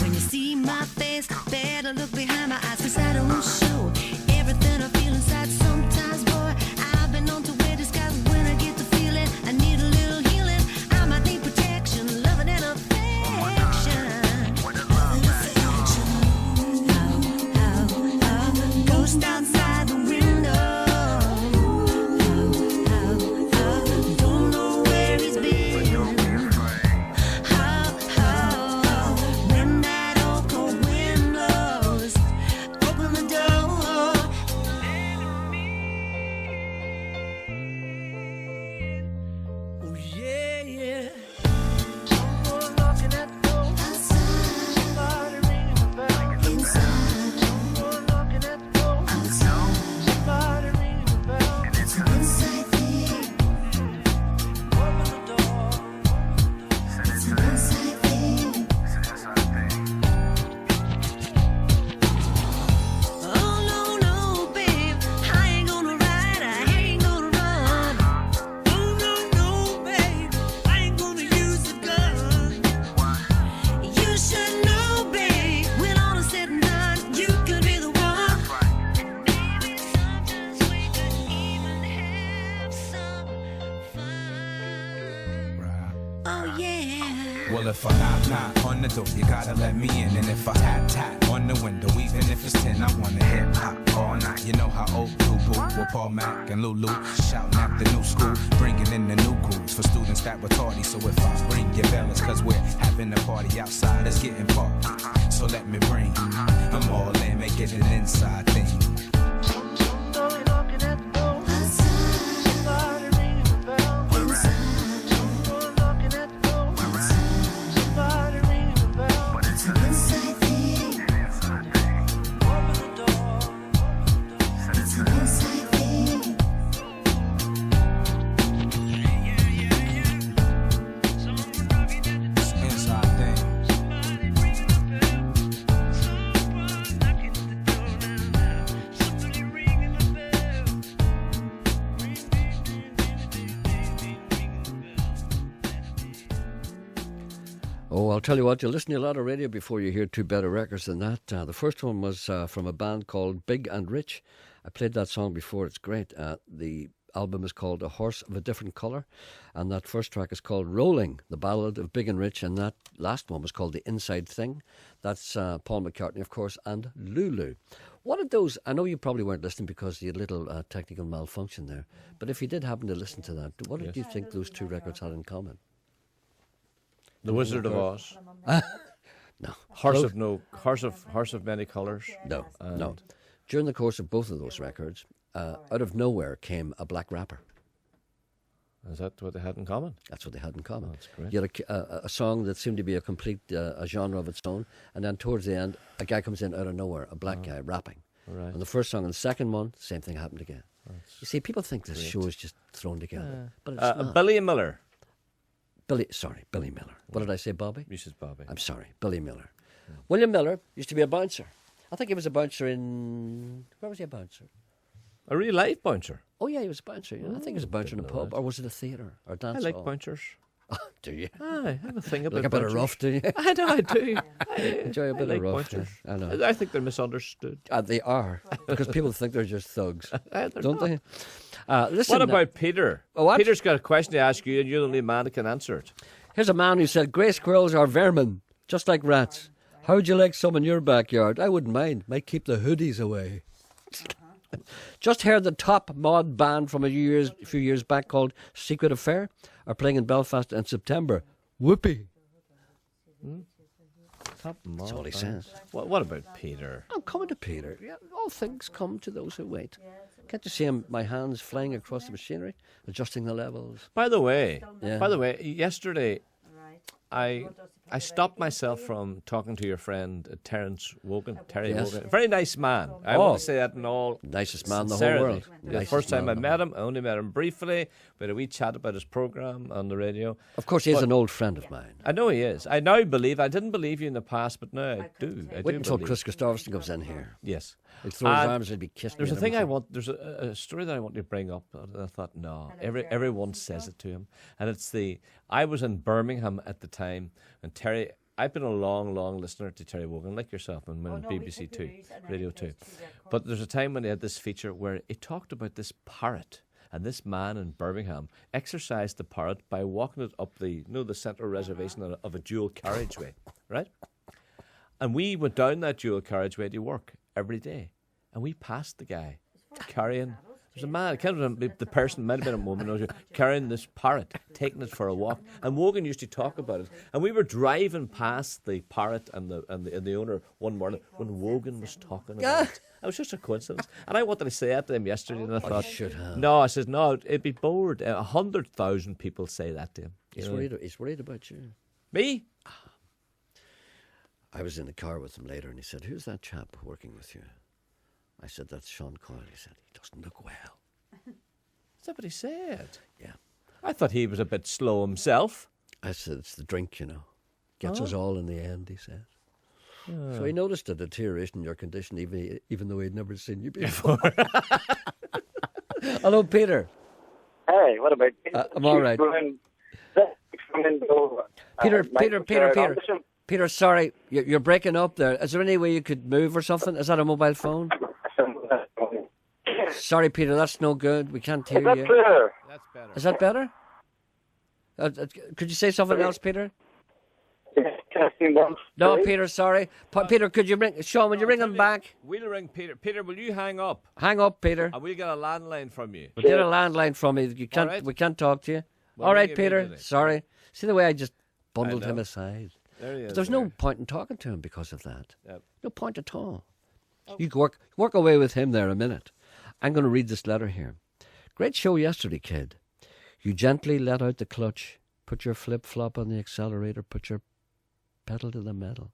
When you see my face, better look behind my eyes. Cause I don't show everything I feel inside. Sometimes, boy, I've been known to wear disguise. When I get the feeling, I need a little healing. I might need protection, loving and affection. Oh yeah. Well, if I knock on the door, you gotta let me in. And if I tap on the window, even if it's 10, I wanna hip hop all night. You know how old Boo with Paul Mac and Lulu shouting at the new school, bringing in the new grooves for students that were tardy. So if I ring your bell, it's 'cause we're having a party outside. It's getting party. So let me bring them all in, make it an inside thing. Oh, I'll tell you what, you'll listen to a lot of radio before you hear two better records than that. The first one was from a band called Big and Rich. I played that song before, it's great. The album is called A Horse of a Different Colour, and that first track is called Rolling, the ballad of Big and Rich, and that last one was called The Inside Thing. That's Paul McCartney, of course, and Lulu. What are those? I know you probably weren't listening because you had a little technical malfunction there, but if you did happen to listen to that, what did you think those two records had in common? The Wizard of Oz. No. Horse of Many Colours. No, no. During the course of both of those records, out of nowhere came a black rapper. Is that what they had in common? That's what they had in common. That's great. You had a song that seemed to be a complete a genre of its own, and then towards the end, a guy comes in out of nowhere, a black guy rapping. Right. And the first song and the second one, same thing happened again. You see, people think this great. show is just thrown together, but it's not. Billy Miller. Billy Miller. What did I say, Bobby? You said Bobby. I'm sorry, Billy Miller. William Miller used to be a bouncer. I think he was a bouncer in... Where was he a bouncer? A real life bouncer. Oh, yeah, he was a bouncer. Yeah. I think he was a bouncer in a pub. Or was it a theatre or a dance I like hall? bouncers. Do you? I have a thing about like a bit of bouncers. rough, do you? I know, I do. Enjoy a bit I of like rough. bouncers. I know. I think they're misunderstood. They are, because people think they're just thugs, They're don't not. they? Listen, What about Peter? Oh, what? Peter's got a question to ask you, and you're the only man that can answer it. Here's a man who said, grey squirrels are vermin, just like rats. How would you like some in your backyard? I wouldn't mind. Might keep the hoodies away. Just heard the top mod band from a few years back called Secret Affair are playing in Belfast in September. Whoopee. Top That's all he says. What about Peter? I'm coming to Peter. Yeah, all things come to those who wait. Can't you see my hands flying across the machinery, adjusting the levels? By the way, Yeah. yesterday I stopped myself from talking to your friend Terry Yes. Wogan. Very nice man. I want to say that in all nicest man in the whole sincerity. world. The Nicest first time man I in the met him, I only met him briefly. We had a wee chat about his programme on the radio. Of course, he is But an old friend of mine. I know he is. I now believe. I didn't believe you in the past, but now I do. Wait until Chris Gustafson comes in here. Yes. He'll throw his And arms and be kissed. There's a thing I want. There's a story that I want to bring up. And I thought, no, everyone says it to him, and it's I was in Birmingham at the time, and Terry. I've been a long listener to Terry Wogan, like yourself, and on BBC Two, Radio 2. But there's a time when he had this feature where he talked about this parrot, and this man in Birmingham exercised the parrot by walking it up the central reservation of a dual carriageway, right? And we went down that dual carriageway to work every day, and we passed the guy carrying. There's a man, I can't remember the person, might have been a woman, carrying this parrot, taking it for a walk. And Wogan used to talk about it. And we were driving past the parrot and the owner one morning when Wogan was talking about it. It was just a coincidence. And I wanted to say that to him yesterday, and I thought, should have. no, I said, no, it'd be bored. 100,000 people say that to him. He's worried about you. Me? I was in the car with him later, and he said, "Who's that chap working with you?" I said, "That's Sean Coyle." He said, "He doesn't look well." Is that what he said? Yeah. I thought he was a bit slow himself. I said, "It's the drink, Gets us all in the end," he said. Oh. So he noticed a deterioration in your condition, even though he'd never seen you before. Hello, Peter. Hey, what about I'm all right. Peter, sorry, you're breaking up there. Is there any way you could move or something? Is that a mobile phone? Sorry, Peter, that's no good. We can't hear you. Better? That's better. Is that better? Could you say something else, Peter? Testing one. No, Peter, sorry. Peter, could you bring Sean? Would you bring him back? We'll ring Peter. Peter, will you hang up? Hang up, Peter. And we'll get a landline from you. We'll get a landline from you. You can't. right. We can't talk to you. Well, All ring right, him Peter. immediately. Sorry. See the way I just I bundled know. him aside. There he is. But there's there. no point in talking to him because of that. Yep. No point at all. You can work away with him there a minute. I'm going to read this letter here. Great show yesterday, kid. You gently let out the clutch, put your flip-flop on the accelerator, put your pedal to the metal,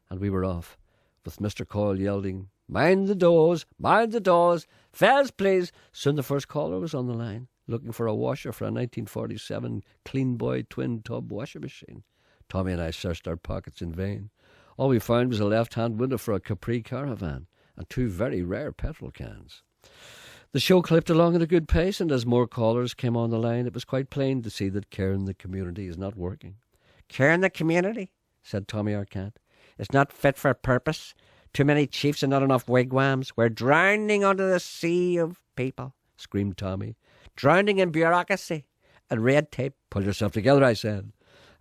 and we were off, with Mr. Coyle yelling, mind the doors, fares please. Soon the first caller was on the line, looking for a washer for a 1947 Clean Boy twin-tub washing machine. Tommy and I searched our pockets in vain. All we found was a left-hand window for a Capri caravan and 2 very rare petrol cans. The show clipped along at a good pace, and as more callers came on the line, it was quite plain to see that care in the community is not working. Care in the community? Said Tommy Arquette. It's not fit for purpose. Too many chiefs and not enough wigwams. We're drowning under the sea of people, screamed Tommy. Drowning in bureaucracy and red tape. Pull yourself together, I said.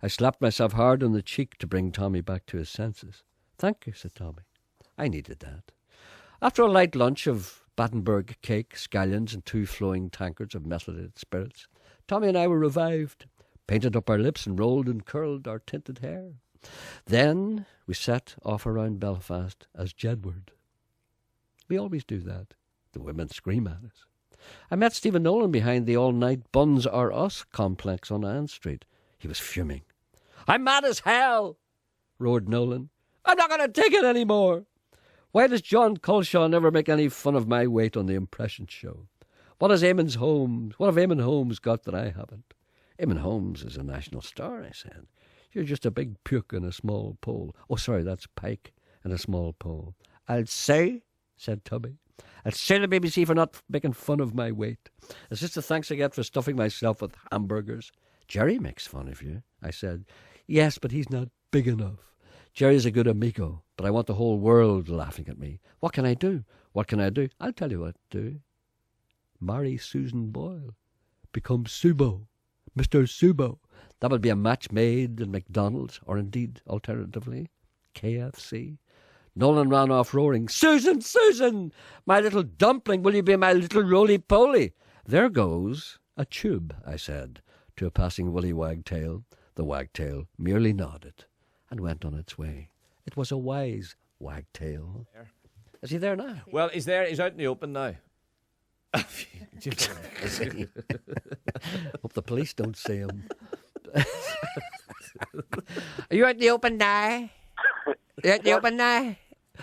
I slapped myself hard on the cheek to bring Tommy back to his senses. Thank you, said Tommy. I needed that. After a light lunch of Battenberg cake, scallions and 2 flowing tankards of methylated spirits, Tommy and I were revived, painted up our lips and rolled and curled our tinted hair. Then we set off around Belfast as Jedward. We always do that. The women scream at us. I met Stephen Nolan behind the all-night Buns Are Us complex on Ann Street. He was fuming. I'm mad as hell, roared Nolan. I'm not going to take it any more. Why does John Colshaw never make any fun of my weight on the Impression Show? What have Eamon Holmes got that I haven't? Eamon Holmes is a national star, I said. You're just a big puke in a small pole. Oh, sorry, that's Pike in a small pole. I'll say, said Tubby. I'll say the BBC for not making fun of my weight. Is this the thanks I get for stuffing myself with hamburgers? Gerry makes fun of you, I said. Yes, but he's not big enough. Jerry's a good amigo, but I want the whole world laughing at me. What can I do? What can I do? I'll tell you what to do. Marry Susan Boyle. Become Subo. Mr. Subo. That would be a match made in McDonald's, or indeed, alternatively, KFC. Nolan ran off roaring, Susan, Susan! My little dumpling, will you be my little roly-poly? There goes a tube, I said, to a passing woolly wagtail. The wagtail merely nodded and went on its way. It was a wise wagtail. Is he there now? Well, he's there. He's out in the open now. Hope the police don't see him. Are you out in the open now? You out in the open now?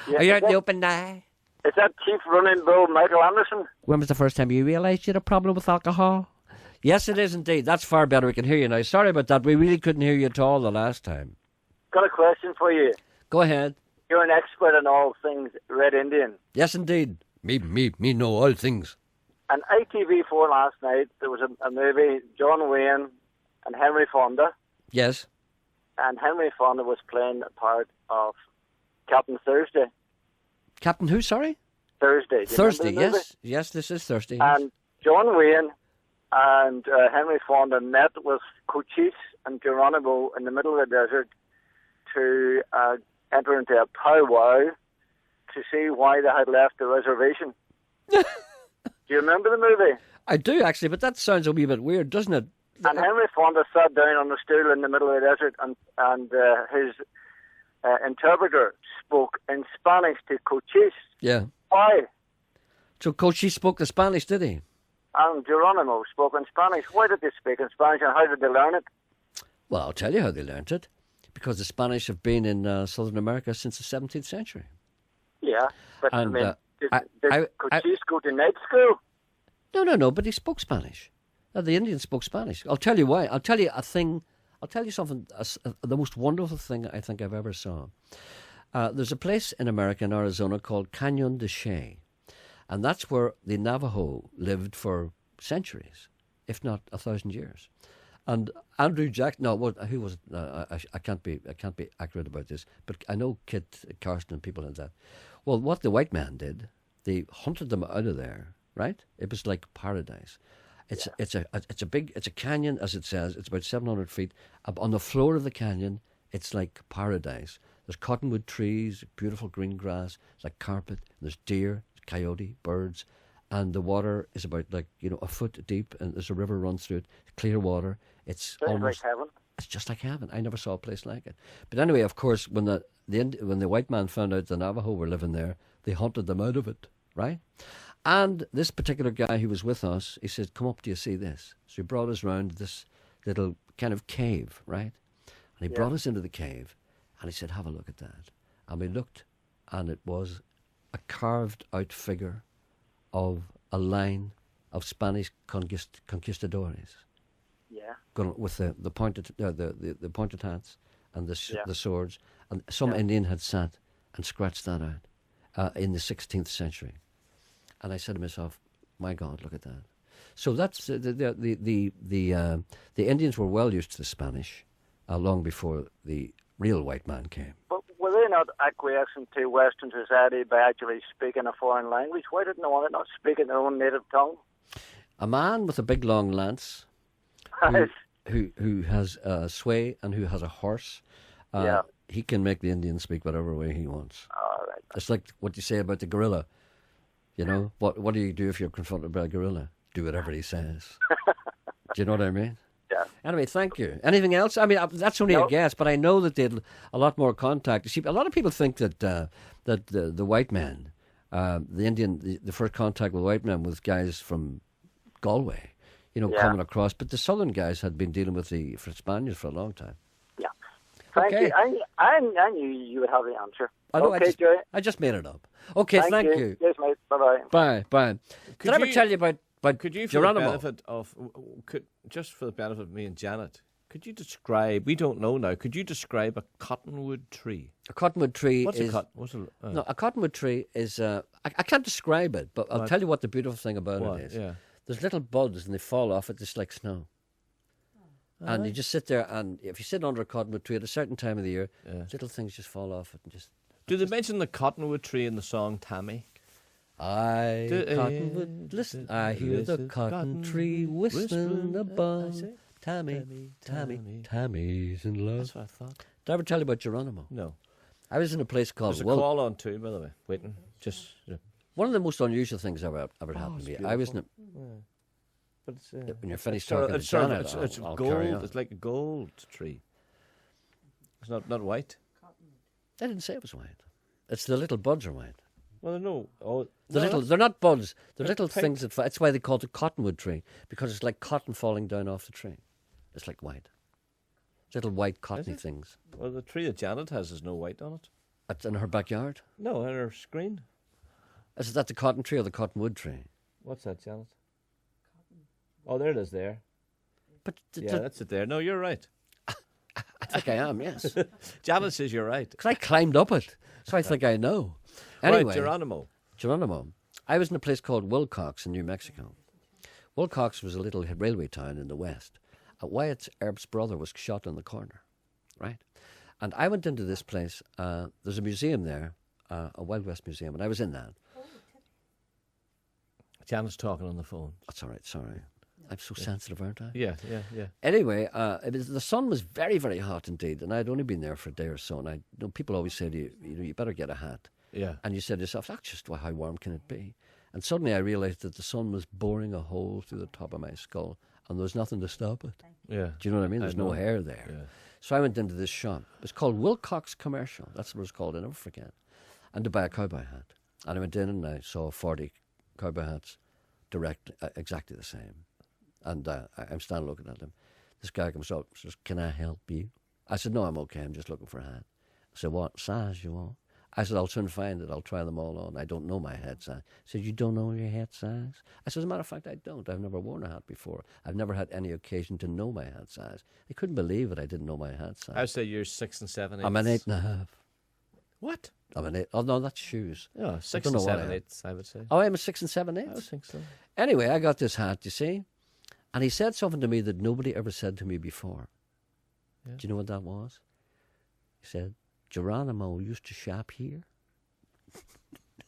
Yeah, Are you out in the open now? Is that Chief Running Bull Michael Anderson? When was the first time you realised you had a problem with alcohol? Yes, it is indeed. That's far better. We can hear you now. Sorry about that. We really couldn't hear you at all the last time. Got a question for you. Go ahead. You're an expert on all things Red Indian. Yes, indeed. Me know all things. On ITV4 last night, there was a movie, John Wayne and Henry Fonda. Yes. And Henry Fonda was playing a part of Captain Thursday. Captain who, sorry? Thursday. Do you Thursday, remember the movie? yes. Yes, this is Thursday. Yes. And John Wayne and Henry Fonda met with Cochise and Geronimo in the middle of the desert to enter into a powwow to see why they had left the reservation. Do you remember the movie? I do, actually, but that sounds a wee bit weird, doesn't it? And Henry Fonda sat down on a stool in the middle of the desert, and his interpreter spoke in Spanish to Cochise. Yeah. Why? So Cochise spoke the Spanish, did he? And Geronimo spoke in Spanish. Why did they speak in Spanish, and how did they learn it? Well, I'll tell you how they learnt it. Because the Spanish have been in Southern America since the 17th century. Yeah, but And, I mean, I- did Cochise go to night school? No, but he spoke Spanish. The Indians spoke Spanish. I'll tell you why. I'll tell you a thing. I'll tell you something, the most wonderful thing I think I've ever saw. There's a place in America, in Arizona, called Canyon de Chelly. And that's where the Navajo lived for centuries, if not 1,000 years. And Andrew Jackson, who was it? I can't be accurate about this, but I know Kit Carson and people like that. Well, what the white man did, they hunted them out of there, right? It was like paradise. It's a canyon, as it says. It's about 700 feet. Up on the floor of the canyon, it's like paradise. There's cottonwood trees, beautiful green grass. It's like carpet. There's deer, coyote, birds, and the water is about a foot deep, and there's a river runs through it. Clear water. It's almost like heaven. It's just like heaven. I never saw a place like it. But anyway, of course, when the white man found out the Navajo were living there, they hunted them out of it, right? And this particular guy who was with us, he said, "Come up, do you see this?" So he brought us round this little kind of cave, right? And he brought us into the cave, and he said, "Have a look at that." And we looked, and it was a carved out figure of a line of Spanish conquistadores. Yeah. Going with the pointed the pointed hats and the swords, and some Indian had sat and scratched that out in the 16th century. And I said to myself, "My God, look at that!" So that's the Indians were well used to the Spanish long before the real white man came. But were they not acquiescent to Western society by actually speaking a foreign language? Why didn't they want to not speak in their own native tongue? A man with a big long lance, who has a sway and who has a horse, he can make the Indians speak whatever way he wants. All right. It's like what you say about the gorilla. You know, what do you do if you're confronted by a gorilla? Do whatever he says. Do you know what I mean? Yeah. Anyway, thank you. Anything else? I mean, that's only a guess, but I know that they had a lot more contact. You see, a lot of people think that the white men, the Indian, the first contact with white men was guys from Galway, coming across. But the southern guys had been dealing with the Spaniards for a long time. Yeah. Thank you. I knew you would have the answer. I know, okay, Gerry. I just made it up. Okay, thank you. Yes, mate. Bye-bye. Bye. Did I ever tell you about Could you, for Geronimo? the benefit of, just for the benefit of me and Janet, could you describe? We don't know now. Could you describe a cottonwood tree? A cottonwood tree What's is no. A cottonwood tree is. I can't describe it, but I'll tell you what the beautiful thing about it is. Yeah. There's little buds and they fall off it just like snow. And you just sit there, and if you sit under a cottonwood tree at a certain time of the year, little things just fall off it and just. Do they mention the cottonwood tree in the song Tammy? Cottonwood, listen, I hear the cotton tree whistling above. Tammy, Tammy's in love. That's what I thought. Did I ever tell you about Geronimo? No. I was in a place called. There's a call on too, by the way. Waiting, just. One of the most unusual things ever happened to me. I was in a. But it's, when you're finished talking to Janet, it's I'll gold. carry on. It's like a gold tree. It's not white. I didn't say it was white. It's the little buds are white. Well, no. Oh, they're not buds. They're little pink. things that's why they call it a cottonwood tree, because it's like cotton falling down off the tree. It's like white. Little white cottony things. Well, the tree that Janet has is no white on it. That's in her backyard. No, in her screen. Is that the cotton tree or the cottonwood tree? What's that, Janet? Oh, there it is there. But that's it there. No, you're right. I think I am, yes. Janet says you're right. Because I climbed up it, so I think I know. Anyway, Right, Geronimo. I was in a place called Wilcox in New Mexico. Wilcox was a little railway town in the west. Wyatt Earp's brother was shot in the corner, right? And I went into this place. There's a museum there, a Wild West museum, and I was in that. Janet's talking on the phone. That's all right, sorry. I'm so sensitive, aren't I? Yeah. Anyway, the sun was very, very hot indeed, and I'd only been there for a day or so, and people always say to you, you better get a hat. Yeah. And you said to yourself, that's just how warm can it be? And suddenly I realised that the sun was boring a hole through the top of my skull, and there was nothing to stop it. Yeah. Do you know what I mean? There's no hair there. Yeah. So I went into this shop. It was called Wilcox Commercial. That's what it was called. I'll never forget. And to buy a cowboy hat. And I went in and I saw 40 cowboy hats exactly the same. And I'm standing looking at them. This guy comes up and says, "Can I help you?" I said, "No, I'm okay. I'm just looking for a hat." I said, "What size you want?" I said, "I'll soon find it. I'll try them all on. I don't know my head size." He said, "You don't know your head size?" I said, "As a matter of fact, I don't. I've never worn a hat before. I've never had any occasion to know my hat size." They couldn't believe it. I didn't know my hat size. I would say you're 6 and 7 eighths. I'm an 8.5. What? I'm an 8. Oh, no, that's shoes. Yeah, 6 and 7 eighths, I would say. Oh, I'm a 6 and 7 eighths? I would think so. Anyway, I got this hat, you see. And he said something to me that nobody ever said to me before. Yeah. Do you know what that was? He said, "Geronimo used to shop here."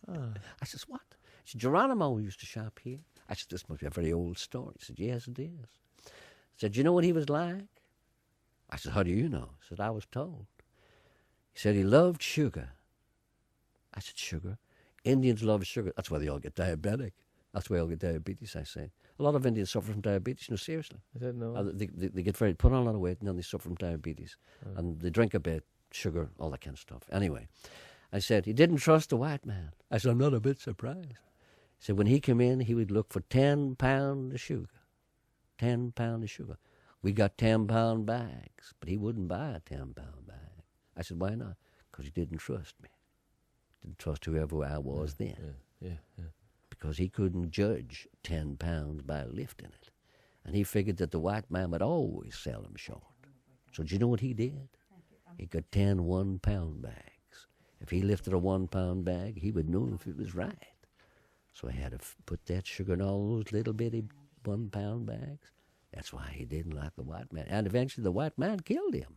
I says, "What?" He said, "Geronimo used to shop here." I said, this must be a very old story. He said, yes, it is. I said, you know what he was like? I said, how do you know? He said, I was told. He said he loved sugar. I said, sugar? Indians love sugar. That's why they all get diabetic. That's why they all get diabetes, I say. A lot of Indians suffer from diabetes, no, seriously. I didn't know. They get put on a lot of weight, and then they suffer from diabetes. And they drink a bit, sugar, all that kind of stuff. Anyway, I said, he didn't trust the white man. I said, I'm not a bit surprised. He said, when he came in, he would look for 10 pounds of sugar. 10 pounds of sugar. We got 10-pound bags, but he wouldn't buy a 10-pound bag. I said, why not? Because he didn't trust me. Didn't trust whoever I was then. Yeah. Because he couldn't judge 10 pounds by lifting it. And he figured that the white man would always sell him short. So do you know what he did? He got 10 1-pound bags. If he lifted a 1-pound bag, he would know if it was right. So he had to put that sugar in all those little bitty 1-pound bags. That's why he didn't like the white man. And eventually the white man killed him.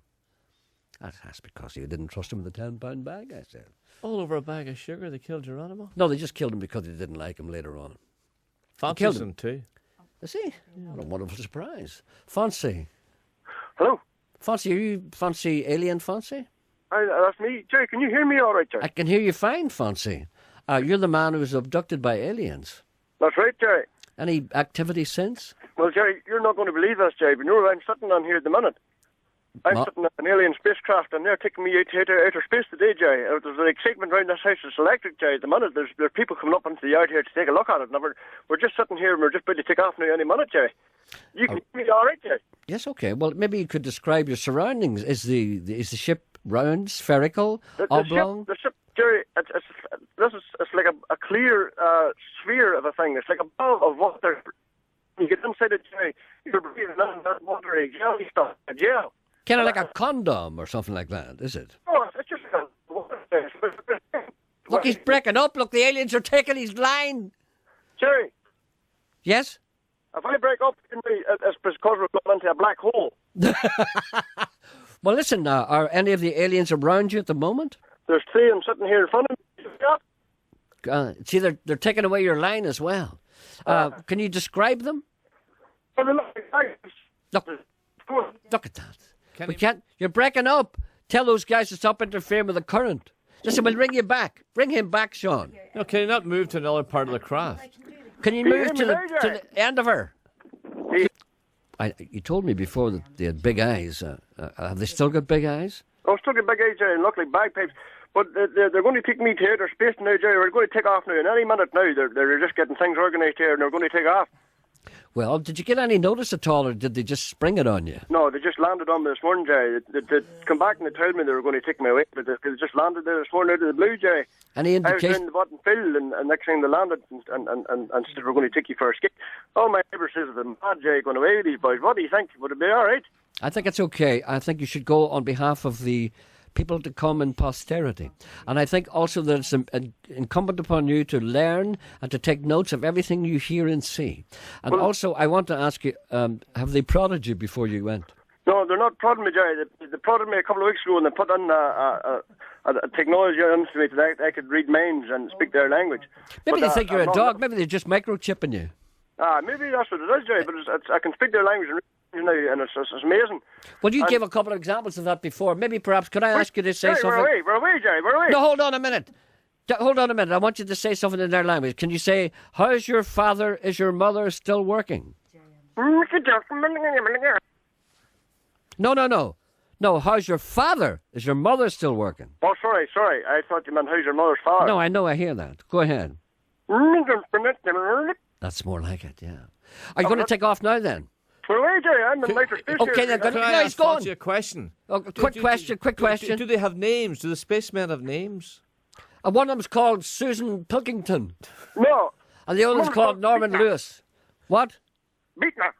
That's because he didn't trust him with the 10-pound bag, I said. All over a bag of sugar, they killed Geronimo? No, they just killed him because they didn't like him later on. Fancies him too. See? What a wonderful surprise. Fonzie. Hello? Fonzie, are you Fonzie, alien Fonzie? That's me. Jerry, can you hear me all right, Jerry? I can hear you fine, Fonzie. You're the man who was abducted by aliens. That's right, Jerry. Any activity since? Well, Jerry, you're not going to believe this, Jerry, but you know I'm sitting on here at the minute. I'm sitting on an alien spacecraft, and they're taking me out to outer space today, Jerry. There's an excitement around this house. It's electric, Jerry. At the minute, there's people coming up into the yard here to take a look at it. Now, we're just sitting here, and we're just about to take off now any minute, Jerry. You can hear me all right, Jerry? Yes, okay. Well, maybe you could describe your surroundings. Is the ship round, spherical, oblong? The ship, Jerry, it's like a clear sphere of a thing. It's like a ball of water. You get inside it, Jerry, you're breathing in that watery jelly stuff, gel. Kind of like a condom or something like that, is it? Oh, it's just like a water. Look, he's breaking up. Look, the aliens are taking his line. Jerry. Yes? If I break up, it's because we're going into a black hole. Well, listen, are any of the aliens around you at the moment? There's 3 of them sitting here in front of me. See, they're taking away your line as well. Can you describe them? Look at that. We can't. You're breaking up. Tell those guys to stop interfering with the current. Listen, we'll ring you back. Bring him back, Sean. No, can you not move to another part of the craft? Can you move to the end of her? You told me before that they had big eyes. Have they still got big eyes? Oh, still got big eyes, Jerry, and look like bagpipes. But they're going to take me to outer space now, Jerry. We're going to take off now. In any minute now, they're just getting things organised here, and they're going to take off. Well, did you get any notice at all, or did they just spring it on you? No, they just landed on me this morning, Jerry. They come back and they told me they were going to take me away, but they just landed there this morning out of the blue, Jerry. Any indication? I was in the bottom field, and next thing they landed and said we're going to take you for a skate. Oh, my neighbour says that I'm mad, Jerry, going away with these boys. What do you think? Would it be all right? I think it's okay. I think you should go on behalf of the people to come in posterity. And I think also that it's incumbent upon you to learn and to take notes of everything you hear and see. And also, I want to ask you, have they prodded you before you went? No, they're not prodding me, Jerry. They prodded me a couple of weeks ago and they put on a technology into me that I could read minds and speak their language. Maybe they think you're a dog. Maybe they're just microchipping you. Maybe that's what it is, Jerry, but I can speak their language and and it's amazing. Well, you gave a couple of examples of that before. Maybe, perhaps, could I ask you to say something? We're away, Jerry, we're away. No, hold on a minute. Hold on a minute. I want you to say something in their language. Can you say, how's your father, is your mother still working? No. No, how's your father? Is your mother still working? Oh, sorry. I thought you meant how's your mother's father. No, I hear that. Go ahead. That's more like it, yeah. Are you going to take off now, then? We're away, Jerry. I'm in later space. Okay, then. Can I ask you a question? Quick question. Do they have names? Do the spacemen have names? One of them's called Susan Pilkington. No. And the other one's called Norman Lewis. What? Meetna.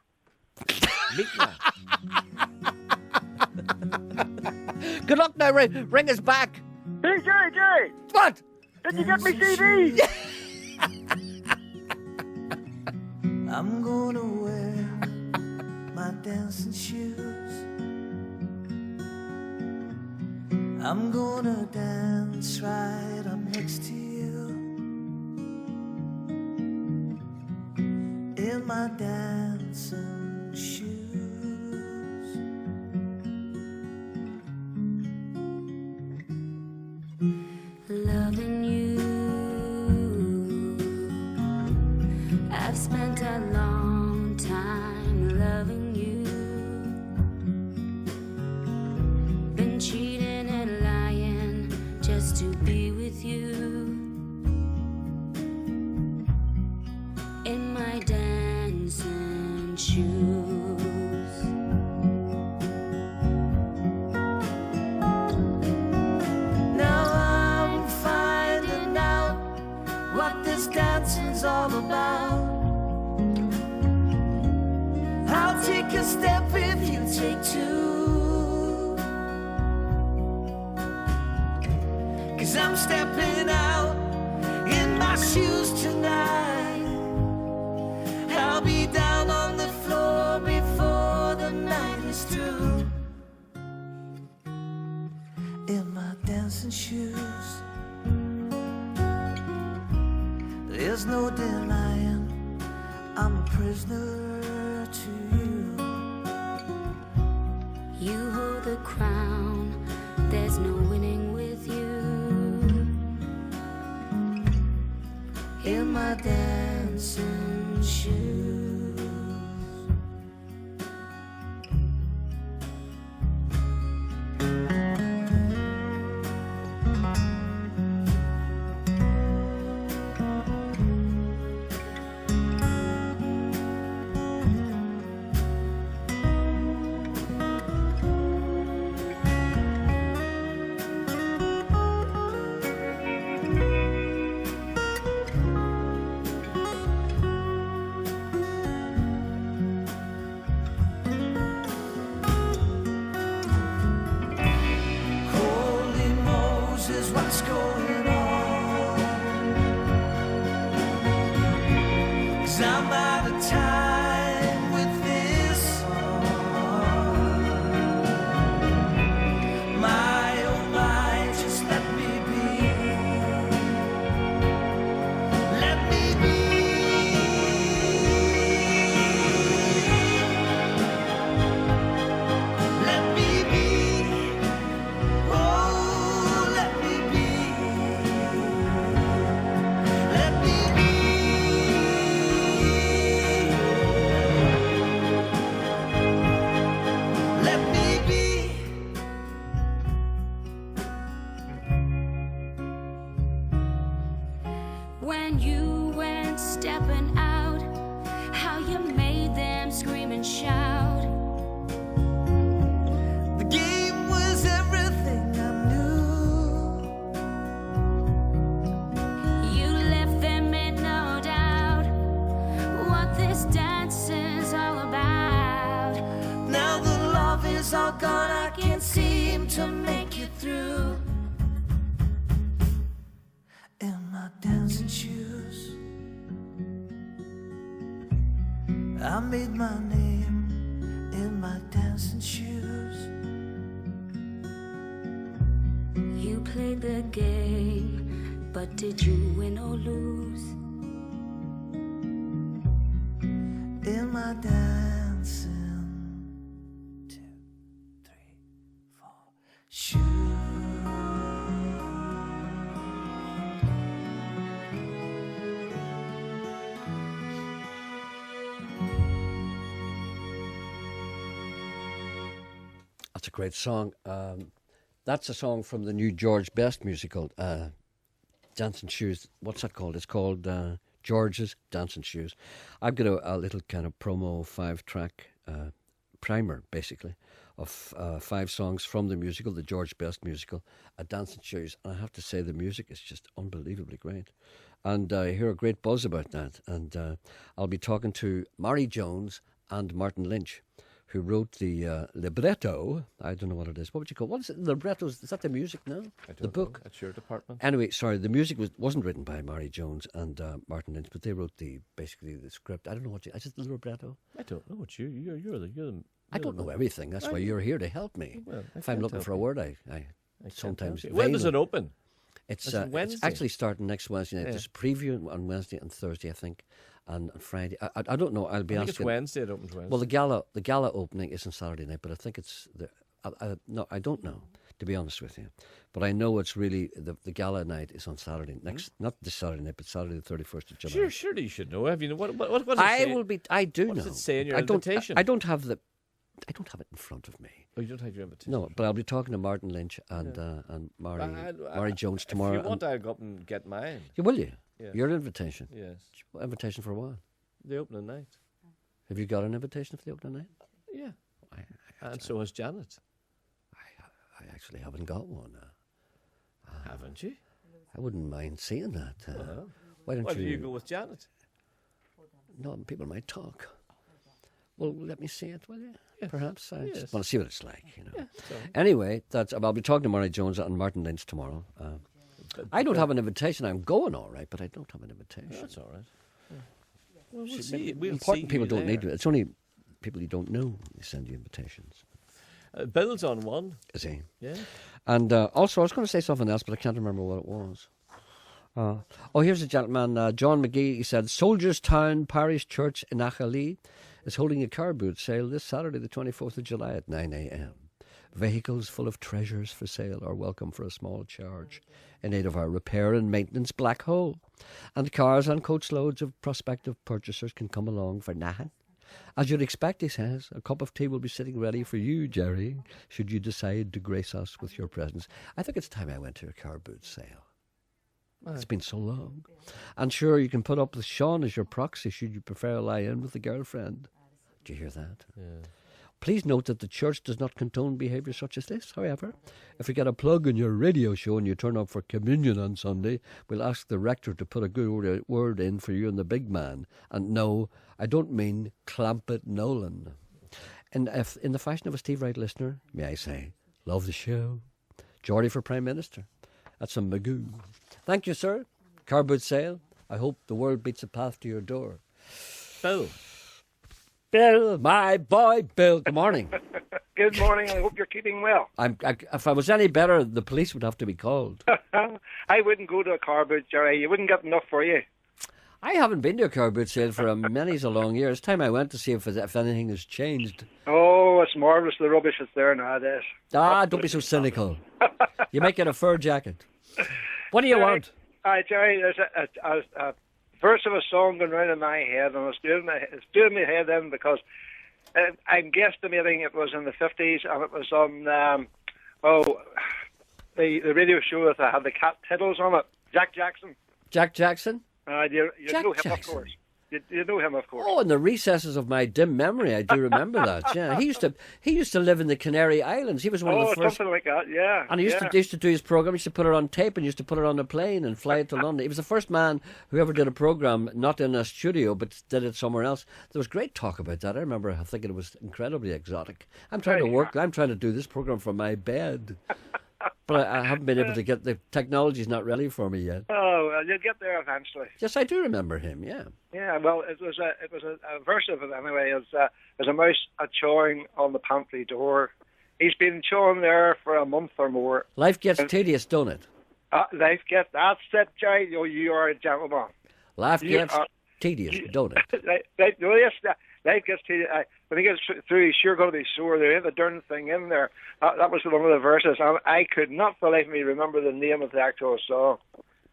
Good luck now, ring us back. Hey, Jerry. What? Did you get me CD? I'm gonna wear my dancing shoes. I'm gonna dance right up next to you. my dancing shoes. Loving you, I've spent a long time loving you. Been cheating and lying just to be with you. In my dancing shoes. Now I'm finding out what this dancing's all about. I'll take a step if you take two, 'cause I'm stepping out in my shoes tonight. I'll be down on the floor before the night is through. In my dancing shoes. There's no denying I'm a prisoner to you. You hold the crown, there's no winning with you. In my dancing shoes. Holy Moses, what's going on? 'Cause I'm out of time with this song. My, oh my, just let me be. Let me be. Let me be. Oh, let me be. Let me be. Let me be. When you went stepping out, how you made them scream and shout. The game was everything I knew. You left them in no doubt what this dancing's all about. Now the love is all gone, I can't seem to make it through. In my dancing shoes, I made my name in my dancing shoes. You played the game, but did you win or lose? In my dancing shoes. That's a great song. That's a song from the new George Best musical, Dancing Shoes. What's that called? It's called George's Dancing Shoes. I've got a little kind of promo 5-track primer, basically, of 5 songs from the musical, the George Best musical, Dancing Shoes. And I have to say the music is just unbelievably great. And I hear a great buzz about that. And I'll be talking to Mary Jones and Martin Lynch, who wrote the libretto. I don't know what it is. What would you call it? What is it? Libretto? Is that the music now? The book? That's your department. Anyway, sorry, the music wasn't written by Mary Jones and Martin Lynch, but they wrote basically the script. I don't know what is it the libretto? I don't know what you're the I don't know everything. That's why you're here to help me. Well, if I'm looking for a word, I sometimes. When does it open? It's, Is it it's Wednesday? actually starting next Wednesday night. Yeah. There's a preview on Wednesday and Thursday, I think, and on Friday. I don't know. I'll be I think honest. it's with you. Wednesday. It opens Wednesday. Well, the gala opening is on Saturday night, but I think it's no, I don't know, to be honest with you. But I know it's really the gala night is on Saturday next, not this Saturday night, but Saturday the 31st of July. Surely you should know. Have you know what does it I say? will be. I do What know. does it say in your I don't. invitation? I don't have it in front of me. Oh, you don't have your invitation. No, but I'll be talking to Martin Lynch and Mari Jones tomorrow. If you want, I'll go up and get mine. Will you? Yeah. Your invitation. Yes. Invitation for what? The opening night. Have you got an invitation for the opening night? Yeah. And so has Janet. I actually haven't got one. Haven't you? I wouldn't mind seeing that. Well, Why don't why you go with Janet? No, people might talk. Well, let me see it, will you? Yes. Perhaps. I Yes. just want to see what it's like, you know. Yeah, it's all right. Anyway, I'll be talking to Murray Jones and Martin Lynch tomorrow. I don't have an invitation. I'm going all right, but I don't have an invitation. That's all right. Yeah. Well, See, we'll see. We'll important see people you don't there. need it. It's only people you don't know who send you invitations. Bill's on one. Is he? Yeah. And also, I was going to say something else, but I can't remember what it was. Here's a gentleman, John McGee. He said, Soldiers Town Parish Church in Achally is holding a car boot sale this Saturday, the 24th of July at 9 a.m. Vehicles full of treasures for sale are welcome for a small charge in aid of our repair and maintenance black hole. And cars and coach loads of prospective purchasers can come along for nothing. As you'd expect, he says, a cup of tea will be sitting ready for you, Gerry, should you decide to grace us with your presence. I think it's time I went to a car boot sale. It's been so long. And sure, you can put up with Sean as your proxy should you prefer to lie in with a girlfriend. Do you hear that? Yeah. Please note that the church does not condone behaviour such as this. However, if you get a plug in your radio show and you turn up for communion on Sunday, we'll ask the rector to put a good word in for you and the big man. And no, I don't mean Clampett Nolan. And if, in the fashion of a Steve Wright listener, may I say, love the show. Geordie for Prime Minister. That's a Magoo. Thank you, sir. Car boot sale. I hope the world beats a path to your door. Bill. Bill, my boy, Bill. Good morning. Good morning. I hope you're keeping well. If I was any better, the police would have to be called. I wouldn't go to a car boot, Gerry. You wouldn't get enough for you. I haven't been to a car boot sale for many's a long year. It's time I went to see if anything has changed. Oh, it's marvellous, the rubbish that's there nowadays. Don't be so cynical. You might get a fur jacket. What do you want? Gerry, there's a verse of a song going round in my head, and it's doing my head in because I'm guesstimating it was in the 50s, and it was on the radio show that had the cat tittles on it. Jack Jackson. Jack Jackson? You Jack know him, Jackson. of course. You know him, of course. Oh, in the recesses of my dim memory, I do remember that. Yeah, he used to live in the Canary Islands. He was one of the first. Something like that. Yeah. And he used to do his program. He used to put it on tape and used to put it on a plane and fly it to London. He was the first man who ever did a program not in a studio but did it somewhere else. There was great talk about that. I remember thinking it was incredibly exotic. I'm trying to do this program from my bed. But I haven't been able to get the technology's not ready for me yet. Oh, well, you'll get there eventually. Yes, I do remember him. Yeah. Yeah. Well, it was a verse of it anyway. As a mouse chawing on the pantry door. He's been chawing there for a month or more. Life gets tedious, don't it? That's it, Gerry. You are a gentleman. Life gets tedious, don't it? Life gets tedious. When he gets through, he's sure going to be sore. There ain't a darn thing in there. That was one of the verses. I could not for the life of me remember the name of the actual song.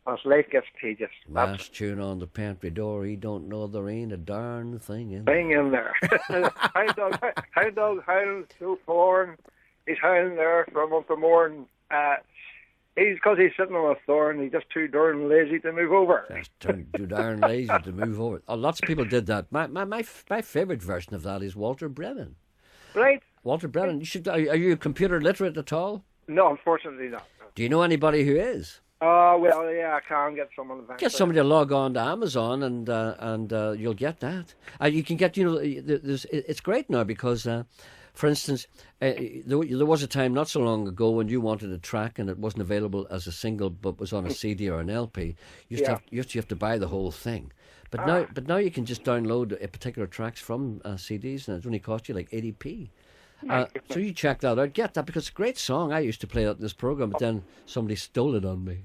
As life gets tedious. Last tune on the pantry door. He don't know there ain't a darn thing in there. Hound dog howls so forlorn. He's howling there for a month or more. And, because he's sitting on a thorn, he's just too darn lazy to move over. Just too darn lazy to move over. Oh, lots of people did that. My favourite version of that is Walter Brennan. Right. Walter Brennan. Are you computer literate at all? No, unfortunately not. Do you know anybody who is? Oh, well, yeah, I can get someone eventually. Get somebody to log on to Amazon and you'll get that. You can get, it's great now because... for instance, there was a time not so long ago when you wanted a track and it wasn't available as a single but was on a CD or an LP. You used to have to buy the whole thing. But now you can just download particular tracks from CDs and it only cost you like 80p. So you check that out. Get that because it's a great song. I used to play that in this program, but then somebody stole it on me.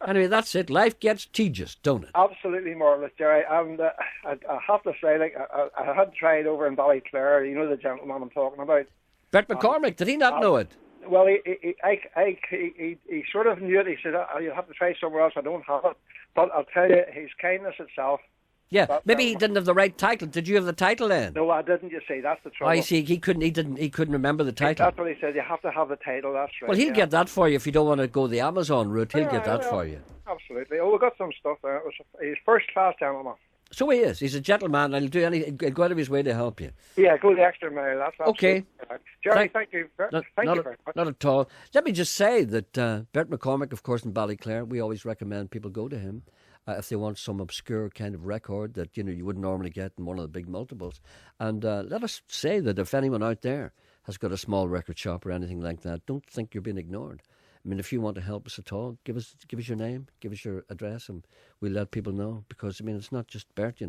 Anyway, that's it. Life gets tedious, don't it? Absolutely marvellous, Gerry. And I have to say, like, I had tried over in Ballyclare. You know the gentleman I'm talking about. Bert McCormick, did he not know it? Well, he sort of knew it. He said, "You'll have to try somewhere else. I don't have it." But I'll tell you, his kindness itself. Yeah, maybe he didn't have the right title. Did you have the title then? No, I didn't. You see, that's the trouble. I see. He couldn't remember the title. That's what he said. You have to have the title. That's right. Well, he'll get that for you if you don't want to go the Amazon route. He'll get that for you. Absolutely. Oh, we got some stuff there. He's first class gentleman. So he is. He's a gentleman, and he'll do anything. He'll go out of his way to help you. Yeah, go the extra mile. That's okay. Right. Gerry, thank you. Thank you very much. Not at all. Let me just say that Bert McCormick, of course, in Ballyclare, we always recommend people go to him if they want some obscure kind of record that you wouldn't normally get in one of the big multiples. And let us say that if anyone out there has got a small record shop or anything like that, don't think you're being ignored. I mean, if you want to help us at all, give us your name, give us your address, and we'll let people know. Because I mean, it's not just Bert,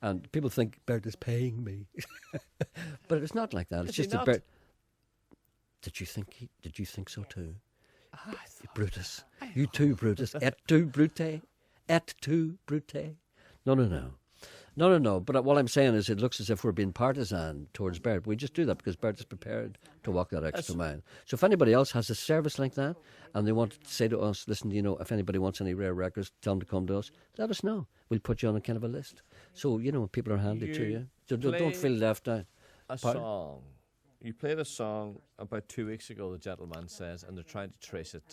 and people think Bert is paying me, but it's not like that. It's just that Bert. Did you think so too, Brutus? You too, Brutus. Et tu, Brute? Et tu, Brute? No. But what I'm saying is, it looks as if we're being partisan towards Bert. We just do that because Bert is prepared to walk that extra mile. So if anybody else has a service like that and they want to say to us, listen, if anybody wants any rare records, tell them to come to us. Let us know. We'll put you on a kind of a list. So people are handy to you. So don't feel left out. Song. You played a song about 2 weeks ago, the gentleman says, and they're trying to trace it.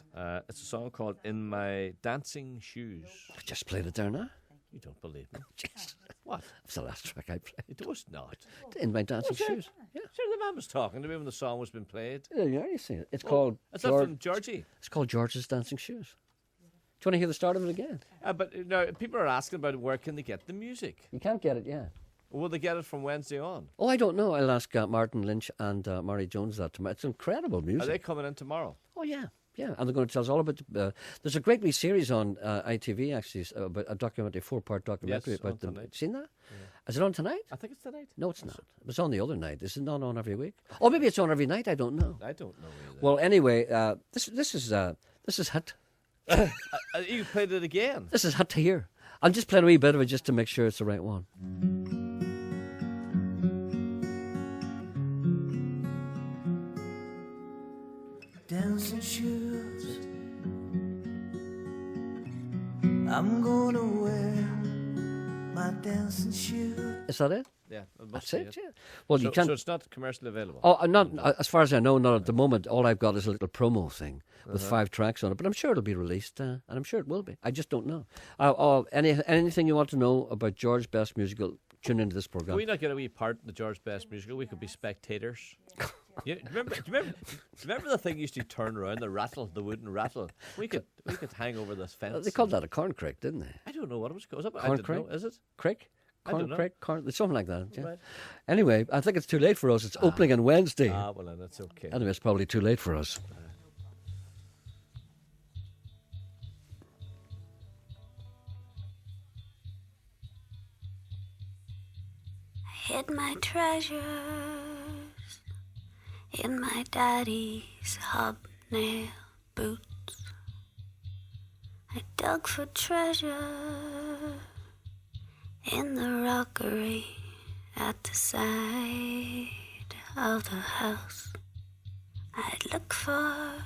It's a song called "In My Dancing Shoes." I just played it there now. You don't believe me? Yes. What? It's the last track I played. It was not. In My Dancing Shoes. Yeah. Sure, the man was talking to me when the song was being played. Yeah, you see it. It's called... Is that from Georgie? It's called George's Dancing Shoes. Do you want to hear the start of it again? But now people are asking about where can they get the music. You can't get it, yeah. Will they get it from Wednesday on? Oh, I don't know. I'll ask Martin Lynch and Mary Jones that tomorrow. It's incredible music. Are they coming in tomorrow? Oh, yeah. Yeah, and they're going to tell us all about... there's a great wee series on ITV, actually, about a documentary, 4-part documentary about them. Tonight. Seen that? Yeah. Is it on tonight? I think it's tonight. No, it's not. It was on the other night. Is it not on every week? Oh, maybe it's on every night. I don't know. I don't know either. Well, anyway, this is hot. You played it again. This is hot to hear. I'm just playing a wee bit of it just to make sure it's the right one. Dancing shoes, I'm gonna wear my dancing shoes. Is that it? Yeah, that's it. Yeah. Well, you can't. So it's not commercially available. Oh, I'm not. As far as I know, not at the moment. All I've got is a little promo thing with 5 tracks on it. But I'm sure it'll be released, and I'm sure it will be. I just don't know. Anything you want to know about George Best Musical? Tune into this program. Can we not get a wee part in the George Best Musical? We could be spectators. Do you remember the thing used to turn around, the wooden rattle? We could hang over this fence. They called that a corn crake, didn't they? I don't know what it was called. Corn crake? Is it? Crake? I don't know. Crake? Something like that. Yeah. Right. Anyway, I think it's too late for us. It's opening on Wednesday. Well, then that's okay. Anyway, it's probably too late for us. Hid my treasures in my daddy's hobnail boots. I dug for treasure in the rockery at the side of the house. I'd look for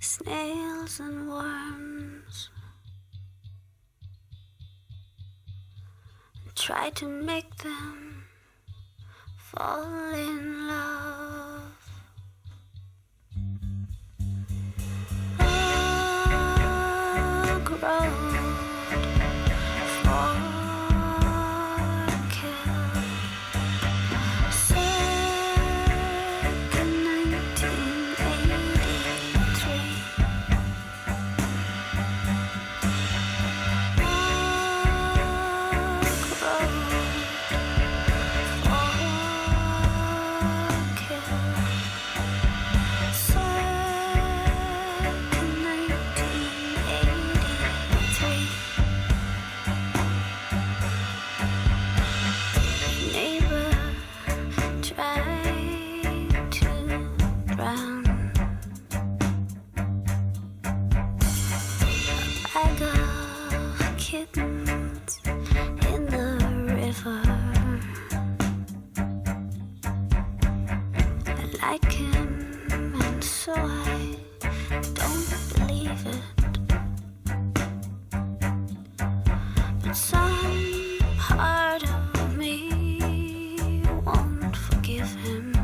snails and worms and try to make them fall in love. Oak Road for kill. Circa 1983. Oak Road. I got so I don't believe it. But some part of me won't forgive him.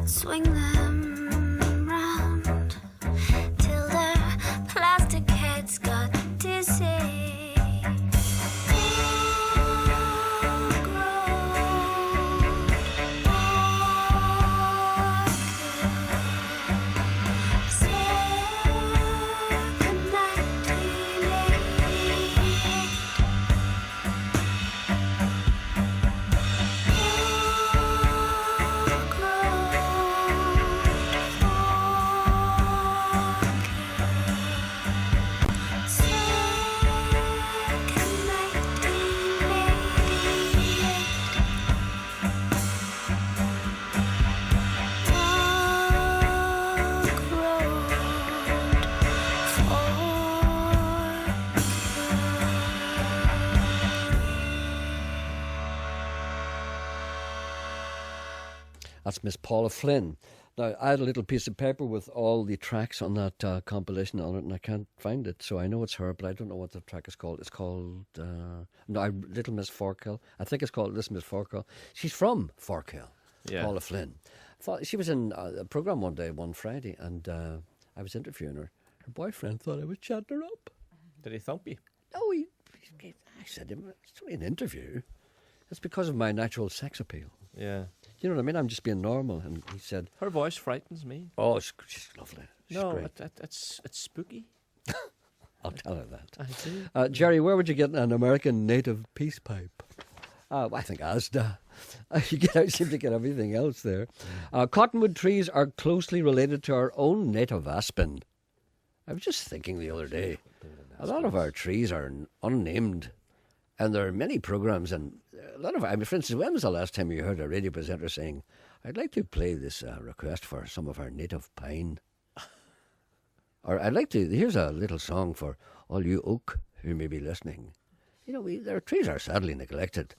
Swing them round till their plastic heads got dizzy. That's Miss Paula Flynn. Now, I had a little piece of paper with all the tracks on that compilation on it, and I can't find it. So I know it's her, but I don't know what the track is called. It's called Little Miss Forkhill. I think it's called Little Miss Forkhill. She's from Forkhill, Paula Flynn. She was in a programme one day, one Friday, and I was interviewing her. Her boyfriend thought I was chatting her up. Did he thump you? No, I said to him, it's only an interview. It's because of my natural sex appeal. Yeah. You know what I mean? I'm just being normal. And he said... Her voice frightens me. Oh, she's lovely. She's great. It's spooky. I'll tell her that. I do. Gerry, where would you get an American native peace pipe? I think Asda. You seem to get everything else there. Cottonwood trees are closely related to our own native aspen. I was just thinking the other day, a lot of our trees are unnamed, and there are many programs, and a lot of, for instance, when was the last time you heard a radio presenter saying, I'd like to play this request for some of our native pine? Or I'd like to, here's a little song for all you oak who may be listening. You know, their trees are sadly neglected.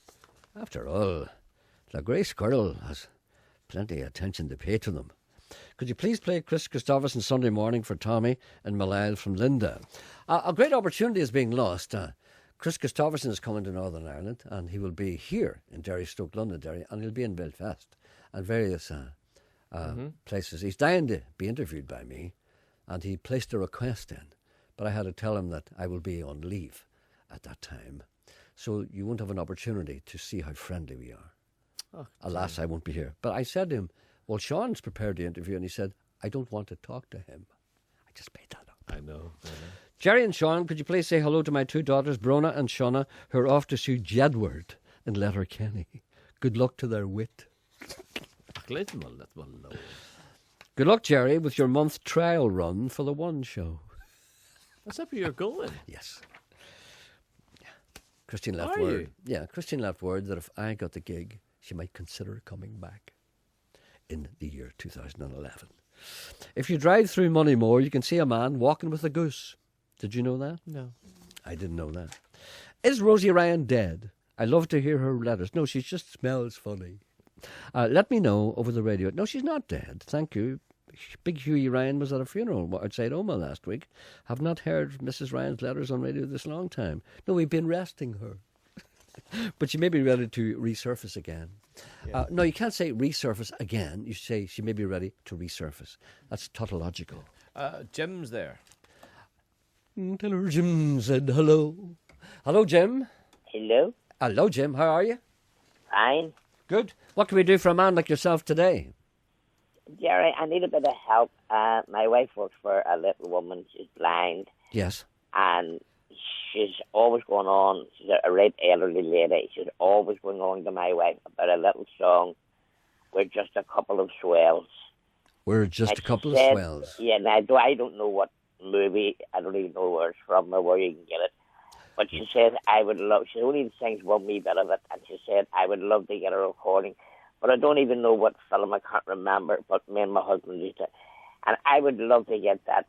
After all, the grey squirrel has plenty of attention to pay to them. Could you please play Chris Christopherson Sunday Morning for Tommy and Malile from Linda? A great opportunity is being lost. Chris Christopherson is coming to Northern Ireland, and he will be here in Derry, Stoke, Londonderry, and he'll be in Belfast and various places. He's dying to be interviewed by me, and he placed a request in, but I had to tell him that I will be on leave at that time, so you won't have an opportunity to see how friendly we are. Oh, alas, I won't be here. But I said to him, well, Sean's prepared the interview, and he said, I don't want to talk to him. I just made that up. I know. Gerry and Sean, could you please say hello to my two daughters, Brona and Shauna, who are off to sue Jedward in Letterkenny. Good luck to their wit. Good luck, Gerry, with your month trial run for the One Show. That's up where you're going. Yes. Yeah. Christine left word. Yeah, Christine left word that if I got the gig, she might consider coming back in the year 2011. If you drive through Moneymore, you can see a man walking with a goose. Did you know that? No. I didn't know that. Is Rosie Ryan dead? I love to hear her letters. No, she just smells funny. Let me know over the radio. No, she's not dead. Thank you. Big Hughie Ryan was at a funeral outside Oma last week. Have not heard Mrs. Ryan's letters on radio this long time. No, we've been resting her. But she may be ready to resurface again. No, you can't say resurface again. You say she may be ready to resurface. That's tautological. Jim's there. Tell her Jim said hello. Hello, Jim. Hello. Hello, Jim. How are you? Fine. Good. What can we do for a man like yourself today? Gerry, I need a bit of help. My wife works for a little woman. She's blind. Yes. And she's always going on. She's a right elderly lady. She's always going on to my wife about a little song. We're just a couple of swells. We're just And a couple she said- of swells. Yeah, and I don't know what movie. I don't even know where it's from or where you can get it. But she said, I would love, she only sings one wee bit of it, and she said, I would love to get a recording. But I don't even know what film, I can't remember, but me and my husband used to. And I would love to get that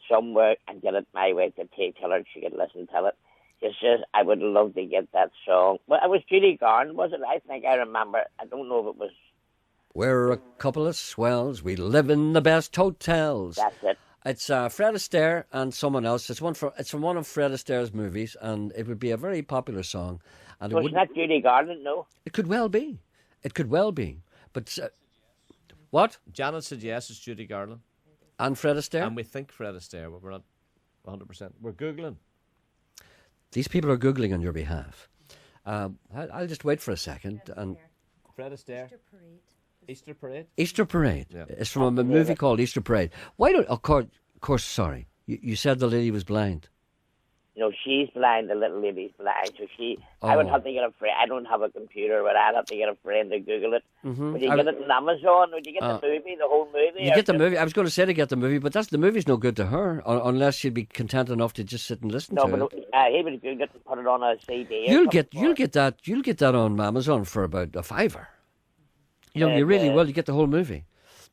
somewhere and get it my way to tell her she could listen to it. She says, I would love to get that song. Well, it was Judy Garland, was it? I think I remember. I don't know if it was. We're a couple of swells. We live in the best hotels. That's it. It's Fred Astaire and someone else. It's from one of Fred Astaire's movies, and it would be a very popular song. And So it's not Judy Garland, no? It could well be. It could well be. But what? Janet said yes, it's Judy Garland. And Fred Astaire? And we think Fred Astaire, but we're not 100%. We're Googling. These people are Googling on your behalf. I'll just wait for a second. And Fred Astaire. Easter Parade. Easter Parade. Yeah. It's from a movie called Easter Parade. Why don't? Of course. Sorry, you said the lady was blind. No, she's blind. The little lady's blind. So I would have to get a friend. I don't have a computer, but I'd have to get a friend to Google it. Mhm. Would you get it on Amazon? Would you get the movie, the whole movie? You get the movie. I was going to say to get the movie, but the movie's no good to her unless she'd be content enough to just sit and listen No, to but it. he would Google it and put it on a CD. You'll get that on Amazon for about $5. You really will. You get the whole movie.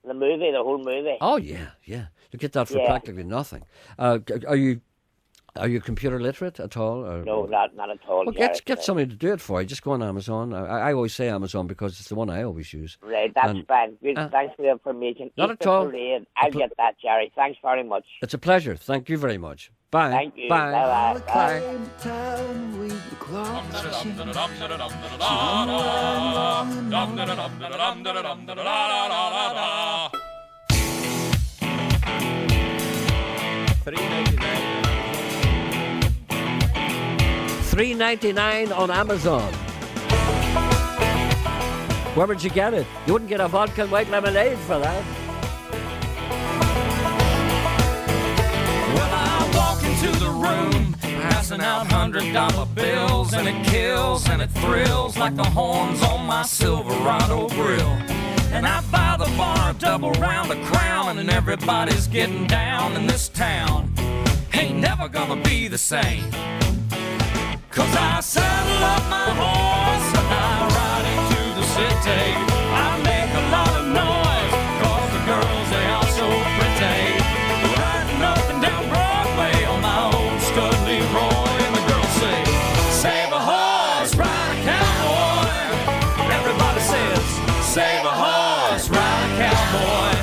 The whole movie. Oh yeah. You get that for practically nothing. Are you computer literate at all? Or? No, not at all. Well, get somebody to do it for you. Just go on Amazon. I always say Amazon because it's the one I always use. Right, that's fine. Good, thanks for the information. Not at all. Parade. I'll get that, Gerry. Thanks very much. It's a pleasure. Thank you very much. Bye. Thank you. Bye. Bye-bye. $3.99 on Amazon. Where would you get it? You wouldn't get a vodka and white lemonade for that. Well, I walk into the room, passing out $100 bills, and it kills and it thrills like the horns on my Silverado grill. And I buy the bar a double round of Crown, and everybody's getting down in this town. Ain't never gonna be the same. 'Cause I saddle up my horse and I ride into the city. I make a lot of noise 'cause the girls, they are so pretty. Riding up and down Broadway on my old stud Leroy, and the girls say, save a horse, ride a cowboy. Everybody says, save a horse, ride a cowboy.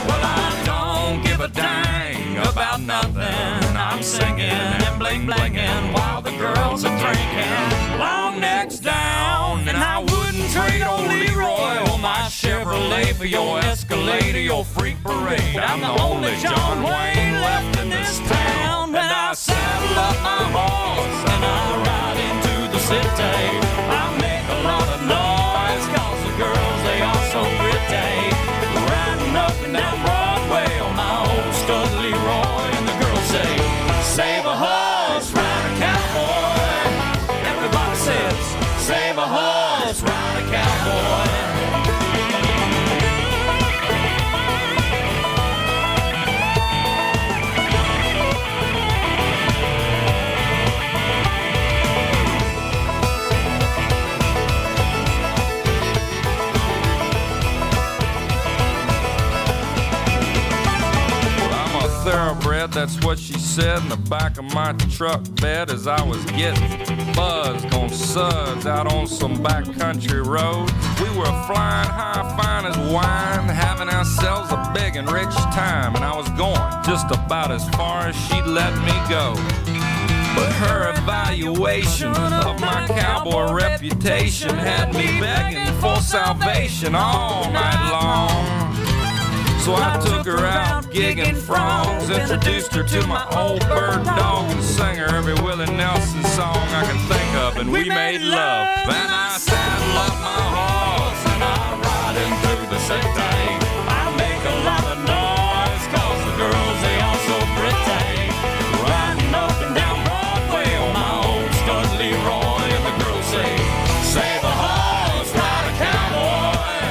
Well, I don't give a dang about nothing. I'm singing and bling-blinging while the girls are drinking. Long necks down, and I wouldn't trade old Leroy or my Chevrolet for your Escalade or your Freak Parade. I'm the only John Wayne left in this town. And I saddle up my horse and I ride into the city. I make a lot of noise 'cause the girls, they are so pretty. Riding up and down Broadway on my old stud Leroy, and the girls say, save a horse, ride a cowboy. Everybody says, save a horse, ride a cowboy. Thoroughbred, that's what she said in the back of my truck bed as I was getting buzzed on suds out on some backcountry road. We were flying high, fine as wine, having ourselves a big and rich time, and I was going just about as far as she'd let me go. But her evaluation of my cowboy reputation had me begging for salvation all night long. So I took her out gigging frogs, introduced her to my old bird dog, and sang her every Willie Nelson song I could think of, and we made love. Then I saddle up my horse and I ride him through the city. I make a lot of noise 'cause the girls, they all so pretty. Riding up and down Broadway on my old stud Leroy, and the girls say, save a horse, ride a cowboy.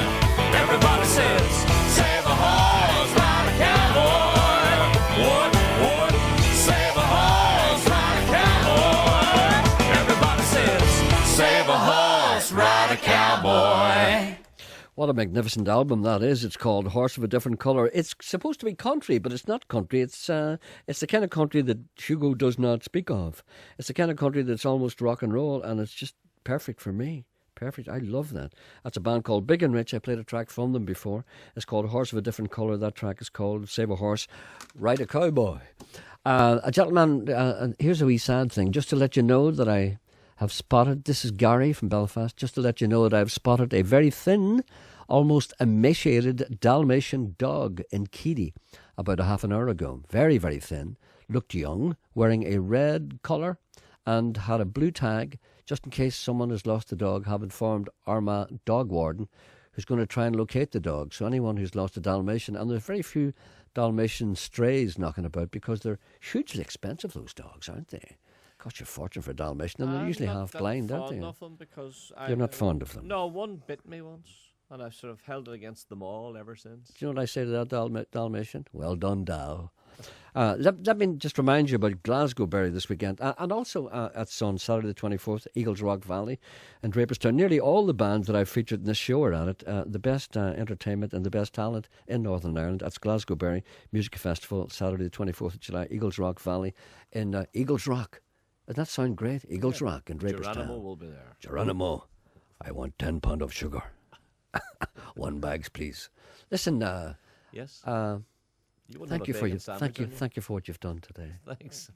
Everybody says, save a horse, ride a cowboy. What? Save a horse, ride a cowboy. Everybody says, save a horse, ride a cowboy. What a magnificent album that is. It's called Horse of a Different Colour. It's supposed to be country, but it's not country. It's the kind of country that Hugo does not speak of. It's the kind of country that's almost rock and roll, and it's just perfect for me. Perfect. I love that. That's a band called Big and Rich. I played a track from them before. It's called Horse of a Different Colour. That track is called Save a Horse, Ride a Cowboy. A gentleman, here's a wee sad thing. Just to let you know that I have spotted, this is Gerry from Belfast, just to let you know that I've spotted a very thin, almost emaciated Dalmatian dog in Keady about a half an hour ago. Very, very thin, looked young, wearing a red collar and had a blue tag, just in case someone has lost the dog. Have informed Armagh dog warden, who's going to try and locate the dog. So anyone who's lost a Dalmatian, and there's very few Dalmatian strays knocking about because they're hugely expensive, those dogs, aren't they? Cost you a fortune for a Dalmatian, and they're usually half blind, aren't they? I'm not fond of them because You're not fond of them? No, one bit me once, and I've sort of held it against them all ever since. Do you know what I say to that Dalmatian? Well done, Dal. Let me just remind you about Glasgow-Berry this weekend, and also on Saturday the 24th, Eagles Rock Valley and Draperstown. Nearly all the bands that I've featured in this show are at it. The best entertainment and the best talent in Northern Ireland. That's Glasgow-Berry Music Festival, Saturday the 24th of July, Eagles Rock Valley in Eagles Rock. Doesn't that sound great? Eagles Rock in Draperstown. Geronimo will be there. Geronimo, I want 10 pound of sugar. 1 bags, please. Listen, yes. Thank you for what you've done today. Thanks.